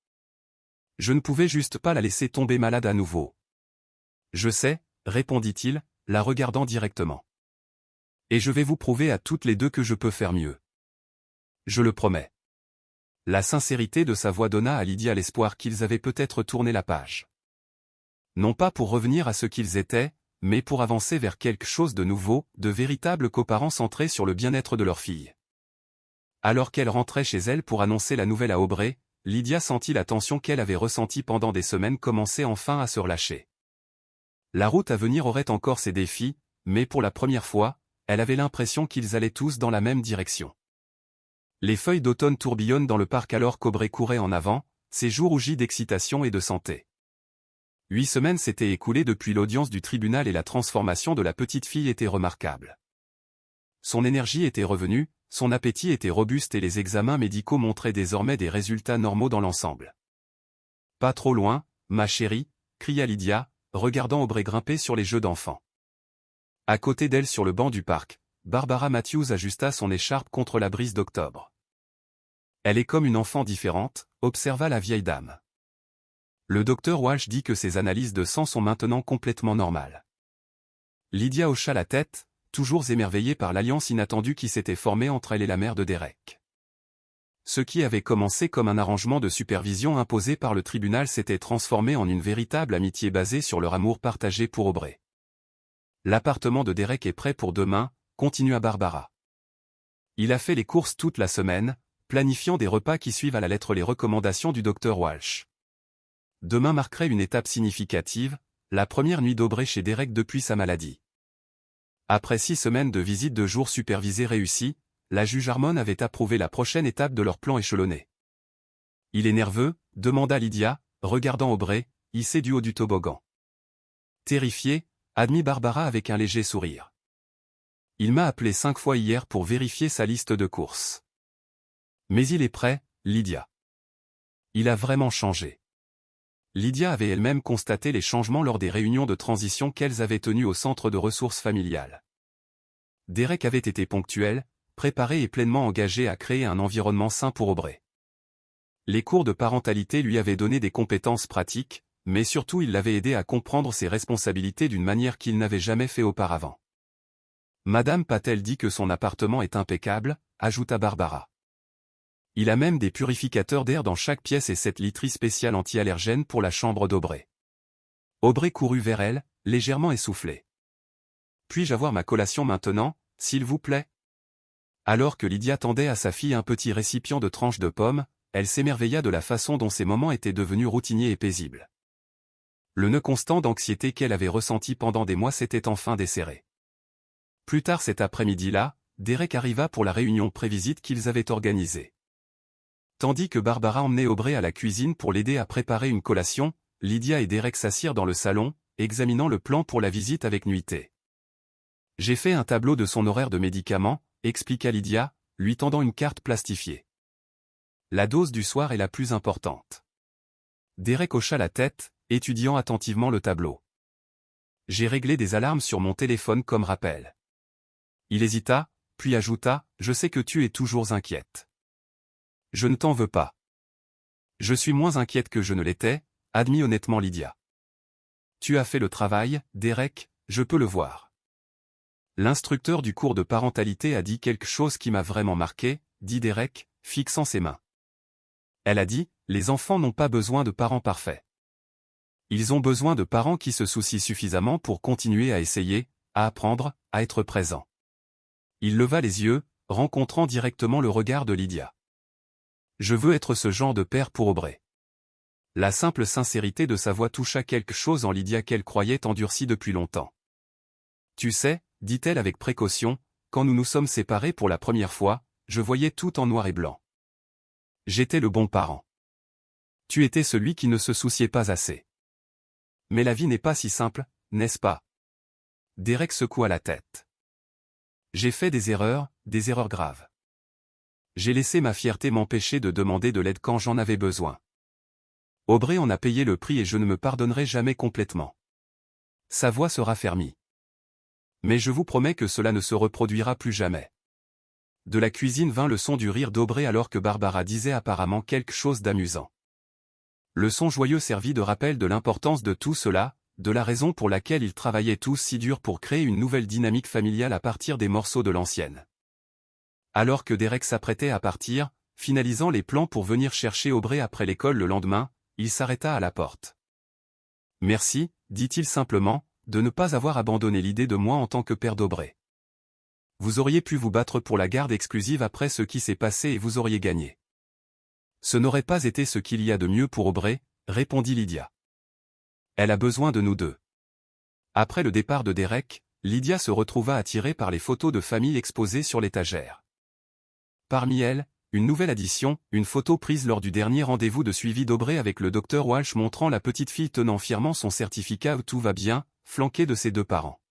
Je ne pouvais juste pas la laisser tomber malade à nouveau. Je sais, répondit-il, la regardant directement. Et je vais vous prouver à toutes les deux que je peux faire mieux. Je le promets. La sincérité de sa voix donna à Lydia l'espoir qu'ils avaient peut-être tourné la page. Non pas pour revenir à ce qu'ils étaient, mais pour avancer vers quelque chose de nouveau, de véritables coparents centrés sur le bien-être de leur fille. Alors qu'elle rentrait chez elle pour annoncer la nouvelle à Aubrey, Lydia sentit la tension qu'elle avait ressentie pendant des semaines commencer enfin à se relâcher. La route à venir aurait encore ses défis, mais pour la première fois, elle avait l'impression qu'ils allaient tous dans la même direction. Les feuilles d'automne tourbillonnent dans le parc alors qu'Aubrey courait en avant, ses joues rougies d'excitation et de santé. 8 semaines s'étaient écoulées depuis l'audience du tribunal et la transformation de la petite fille était remarquable. Son énergie était revenue, son appétit était robuste et les examens médicaux montraient désormais des résultats normaux dans l'ensemble. « Pas trop loin, ma chérie », cria Lydia, regardant Aubrey grimper sur les jeux d'enfants. À côté d'elle sur le banc du parc, Barbara Matthews ajusta son écharpe contre la brise d'octobre. « Elle est comme une enfant différente », observa la vieille dame. Le docteur Walsh dit que ses analyses de sang sont maintenant complètement normales. Lydia hocha la tête, toujours émerveillée par l'alliance inattendue qui s'était formée entre elle et la mère de Derek. Ce qui avait commencé comme un arrangement de supervision imposé par le tribunal s'était transformé en une véritable amitié basée sur leur amour partagé pour Aubrey. L'appartement de Derek est prêt pour demain, continua Barbara. Il a fait les courses toute la semaine, planifiant des repas qui suivent à la lettre les recommandations du docteur Walsh. Demain marquerait une étape significative, la première nuit d'Aubrey chez Derek depuis sa maladie. Après 6 semaines de visites de jour supervisées réussies, la juge Harmon avait approuvé la prochaine étape de leur plan échelonné. « Il est nerveux ?» demanda Lydia, regardant Aubrey, hissé du haut du toboggan. Terrifiée, admit Barbara avec un léger sourire. « Il m'a appelé 5 fois hier pour vérifier sa liste de courses. Mais il est prêt, Lydia. Il a vraiment changé. » Lydia avait elle-même constaté les changements lors des réunions de transition qu'elles avaient tenues au centre de ressources familiales. Derek avait été ponctuel, préparé et pleinement engagé à créer un environnement sain pour Aubrey. Les cours de parentalité lui avaient donné des compétences pratiques, mais surtout il l'avait aidé à comprendre ses responsabilités d'une manière qu'il n'avait jamais fait auparavant. Madame Patel dit que son appartement est impeccable, ajouta Barbara. Il a même des purificateurs d'air dans chaque pièce et cette literie spéciale anti-allergène pour la chambre d'Aubrey. Aubrey courut vers elle, légèrement essoufflé. Puis-je avoir ma collation maintenant, s'il vous plaît? Alors que Lydia tendait à sa fille un petit récipient de tranches de pommes, elle s'émerveilla de la façon dont ces moments étaient devenus routiniers et paisibles. Le nœud constant d'anxiété qu'elle avait ressenti pendant des mois s'était enfin desserré. Plus tard cet après-midi-là, Derek arriva pour la réunion prévisite qu'ils avaient organisée. Tandis que Barbara emmenait Aubrey à la cuisine pour l'aider à préparer une collation, Lydia et Derek s'assirent dans le salon, examinant le plan pour la visite avec nuité. « J'ai fait un tableau de son horaire de médicaments », expliqua Lydia, lui tendant une carte plastifiée. « La dose du soir est la plus importante. » Derek hocha la tête, étudiant attentivement le tableau. « J'ai réglé des alarmes sur mon téléphone comme rappel. » Il hésita, puis ajouta, « Je sais que tu es toujours inquiète. » Je ne t'en veux pas. Je suis moins inquiète que je ne l'étais, admit honnêtement Lydia. Tu as fait le travail, Derek, je peux le voir. L'instructeur du cours de parentalité a dit quelque chose qui m'a vraiment marqué, dit Derek, fixant ses mains. Elle a dit, les enfants n'ont pas besoin de parents parfaits. Ils ont besoin de parents qui se soucient suffisamment pour continuer à essayer, à apprendre, à être présents. Il leva les yeux, rencontrant directement le regard de Lydia. Je veux être ce genre de père pour Aubrey. La simple sincérité de sa voix toucha quelque chose en Lydia qu'elle croyait endurcie depuis longtemps. Tu sais, dit-elle avec précaution, quand nous nous sommes séparés pour la première fois, je voyais tout en noir et blanc. J'étais le bon parent. Tu étais celui qui ne se souciait pas assez. Mais la vie n'est pas si simple, n'est-ce pas? Derek secoua la tête. J'ai fait des erreurs graves. J'ai laissé ma fierté m'empêcher de demander de l'aide quand j'en avais besoin. Aubrey en a payé le prix et je ne me pardonnerai jamais complètement. Sa voix se raffermit. Mais je vous promets que cela ne se reproduira plus jamais. De la cuisine vint le son du rire d'Aubrey alors que Barbara disait apparemment quelque chose d'amusant. Le son joyeux servit de rappel de l'importance de tout cela, de la raison pour laquelle ils travaillaient tous si dur pour créer une nouvelle dynamique familiale à partir des morceaux de l'ancienne. Alors que Derek s'apprêtait à partir, finalisant les plans pour venir chercher Aubrey après l'école le lendemain, il s'arrêta à la porte. « Merci, dit-il simplement, de ne pas avoir abandonné l'idée de moi en tant que père d'Aubrey. Vous auriez pu vous battre pour la garde exclusive après ce qui s'est passé et vous auriez gagné. Ce n'aurait pas été ce qu'il y a de mieux pour Aubrey, répondit Lydia. Elle a besoin de nous deux. » Après le départ de Derek, Lydia se retrouva attirée par les photos de famille exposées sur l'étagère. Parmi elles, une nouvelle addition, une photo prise lors du dernier rendez-vous de suivi d'Aubrey avec le Dr Walsh montrant la petite fille tenant fièrement son certificat où tout va bien, flanquée de ses deux parents.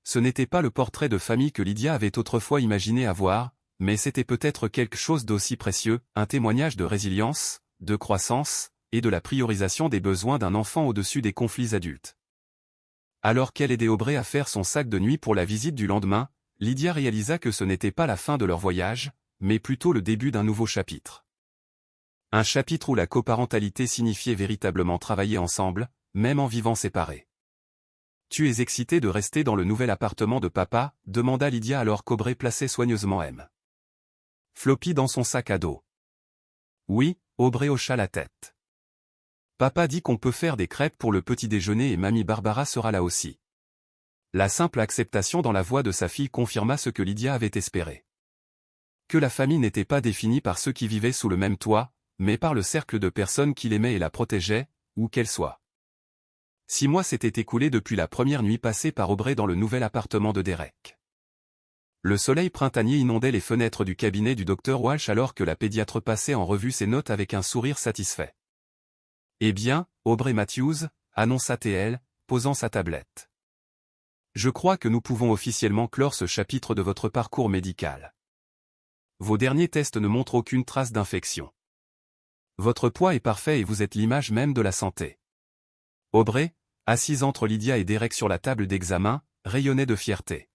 Ce n'était pas le portrait de famille que Lydia avait autrefois imaginé avoir, mais c'était peut-être quelque chose d'aussi précieux, un témoignage de résilience, de croissance, et de la priorisation des besoins d'un enfant au-dessus des conflits adultes. Alors qu'elle aidait Aubrey à faire son sac de nuit pour la visite du lendemain, Lydia réalisa que ce n'était pas la fin de leur voyage, mais plutôt le début d'un nouveau chapitre. Un chapitre où la coparentalité signifiait véritablement travailler ensemble, même en vivant séparés. « Tu es excité de rester dans le nouvel appartement de papa ?» demanda Lydia alors qu'Aubrey plaçait soigneusement M. Floppy dans son sac à dos. « Oui », Aubrey hocha la tête. « Papa dit qu'on peut faire des crêpes pour le petit déjeuner et mamie Barbara sera là aussi. » La simple acceptation dans la voix de sa fille confirma ce que Lydia avait espéré. Que la famille n'était pas définie par ceux qui vivaient sous le même toit, mais par le cercle de personnes qui l'aimaient et la protégeaient, où qu'elle soit. 6 mois s'étaient écoulés depuis la première nuit passée par Aubrey dans le nouvel appartement de Derek. Le soleil printanier inondait les fenêtres du cabinet du Dr Walsh alors que la pédiatre passait en revue ses notes avec un sourire satisfait. « Eh bien, Aubrey Matthews » annonça TL, posant sa tablette. « Je crois que nous pouvons officiellement clore ce chapitre de votre parcours médical. Vos derniers tests ne montrent aucune trace d'infection. Votre poids est parfait et vous êtes l'image même de la santé. » Aubrey, assise entre Lydia et Derek sur la table d'examen, rayonnait de fierté.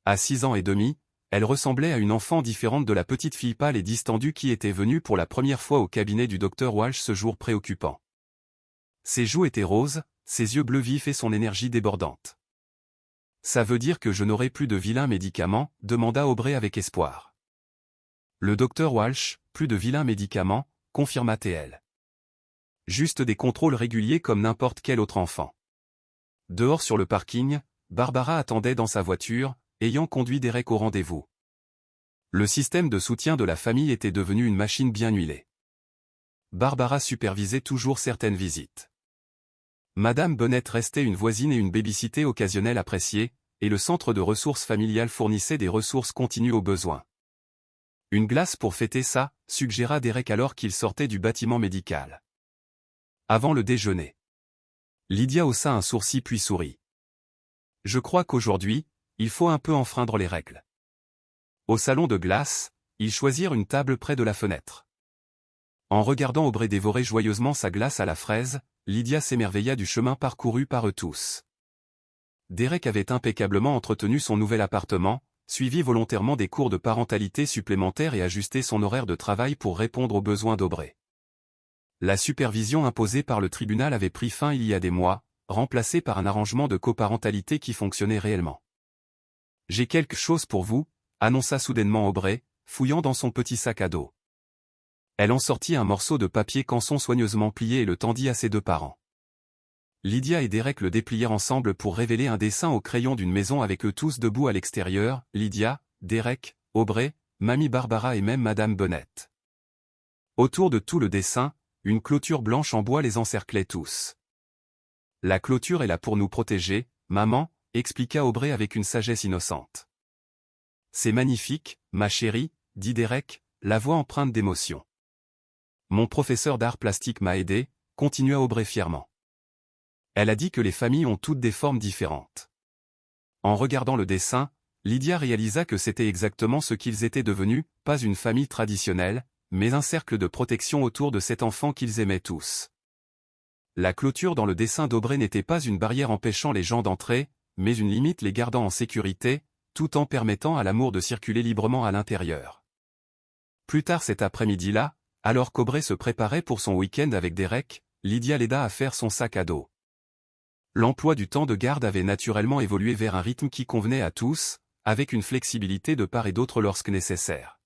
À 6 ans et demi, elle ressemblait à une enfant différente de la petite fille pâle et distendue qui était venue pour la première fois au cabinet du Dr Walsh ce jour préoccupant. Ses joues étaient roses, ses yeux bleus vifs et son énergie débordante. Ça veut dire que je n'aurai plus de vilains médicaments, demanda Aubrey avec espoir. Le docteur Walsh, plus de vilains médicaments, confirma TL. Juste des contrôles réguliers comme n'importe quel autre enfant. Dehors sur le parking, Barbara attendait dans sa voiture, ayant conduit Derek au rendez-vous. Le système de soutien de la famille était devenu une machine bien huilée. Barbara supervisait toujours certaines visites. Madame Bennett restait une voisine et une babysitter occasionnelle appréciée, et le centre de ressources familiales fournissait des ressources continues aux besoins. Une glace pour fêter ça, suggéra Derek alors qu'il sortait du bâtiment médical. Avant le déjeuner. Lydia haussa un sourcil puis sourit. Je crois qu'aujourd'hui, il faut un peu enfreindre les règles. Au salon de glace, ils choisirent une table près de la fenêtre. En regardant Aubrey dévorer joyeusement sa glace à la fraise, Lydia s'émerveilla du chemin parcouru par eux tous. Derek avait impeccablement entretenu son nouvel appartement, suivi volontairement des cours de parentalité supplémentaires et ajusté son horaire de travail pour répondre aux besoins d'Aubrey. La supervision imposée par le tribunal avait pris fin il y a des mois, remplacée par un arrangement de coparentalité qui fonctionnait réellement. « J'ai quelque chose pour vous », annonça soudainement Aubrey, fouillant dans son petit sac à dos. Elle en sortit un morceau de papier canson soigneusement plié et le tendit à ses deux parents. Lydia et Derek le déplièrent ensemble pour révéler un dessin au crayon d'une maison avec eux tous debout à l'extérieur, Lydia, Derek, Aubrey, Mamie Barbara et même Madame Bennett. Autour de tout le dessin, une clôture blanche en bois les encerclait tous. « La clôture est là pour nous protéger, maman », expliqua Aubrey avec une sagesse innocente. « C'est magnifique, ma chérie », dit Derek, la voix empreinte d'émotion. « Mon professeur d'art plastique m'a aidé », continua Aubrey fièrement. Elle a dit que les familles ont toutes des formes différentes. En regardant le dessin, Lydia réalisa que c'était exactement ce qu'ils étaient devenus, pas une famille traditionnelle, mais un cercle de protection autour de cet enfant qu'ils aimaient tous. La clôture dans le dessin d'Aubrey n'était pas une barrière empêchant les gens d'entrer, mais une limite les gardant en sécurité, tout en permettant à l'amour de circuler librement à l'intérieur. Plus tard cet après-midi-là, alors qu'Aubrey se préparait pour son week-end avec Derek, Lydia l'aida à faire son sac à dos. L'emploi du temps de garde avait naturellement évolué vers un rythme qui convenait à tous, avec une flexibilité de part et d'autre lorsque nécessaire.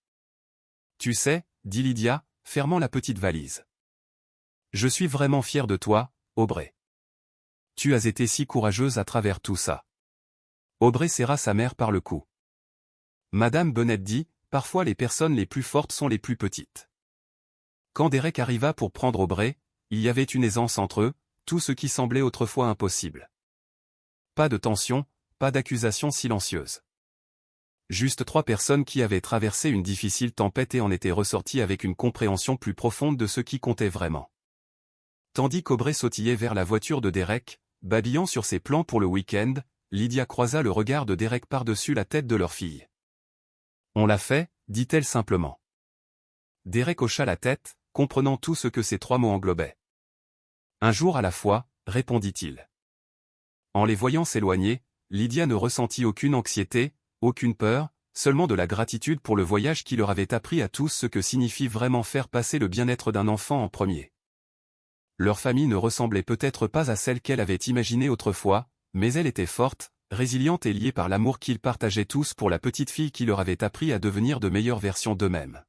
« Tu sais », dit Lydia, fermant la petite valise. « Je suis vraiment fière de toi, Aubrey. Tu as été si courageuse à travers tout ça. » Aubrey serra sa mère par le cou. Madame Bennett dit, « Parfois les personnes les plus fortes sont les plus petites. » Quand Derek arriva pour prendre Aubrey, il y avait une aisance entre eux, tout ce qui semblait autrefois impossible. Pas de tension, pas d'accusation silencieuse. Juste trois personnes qui avaient traversé une difficile tempête et en étaient ressorties avec une compréhension plus profonde de ce qui comptait vraiment. Tandis qu'Aubrey sautillait vers la voiture de Derek, babillant sur ses plans pour le week-end, Lydia croisa le regard de Derek par-dessus la tête de leur fille. « On l'a fait », dit-elle simplement. Derek hocha la tête, comprenant tout ce que ces trois mots englobaient. « Un jour à la fois », répondit-il. En les voyant s'éloigner, Lydia ne ressentit aucune anxiété, aucune peur, seulement de la gratitude pour le voyage qui leur avait appris à tous ce que signifie vraiment faire passer le bien-être d'un enfant en premier. Leur famille ne ressemblait peut-être pas à celle qu'elle avait imaginée autrefois, mais elle était forte, résiliente et liée par l'amour qu'ils partageaient tous pour la petite fille qui leur avait appris à devenir de meilleures versions d'eux-mêmes.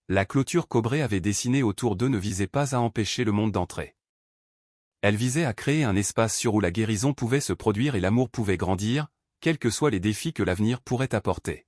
La clôture qu'Aubrey avait dessinée autour d'eux ne visait pas à empêcher le monde d'entrer. Elle visait à créer un espace sûr où la guérison pouvait se produire et l'amour pouvait grandir, quels que soient les défis que l'avenir pourrait apporter.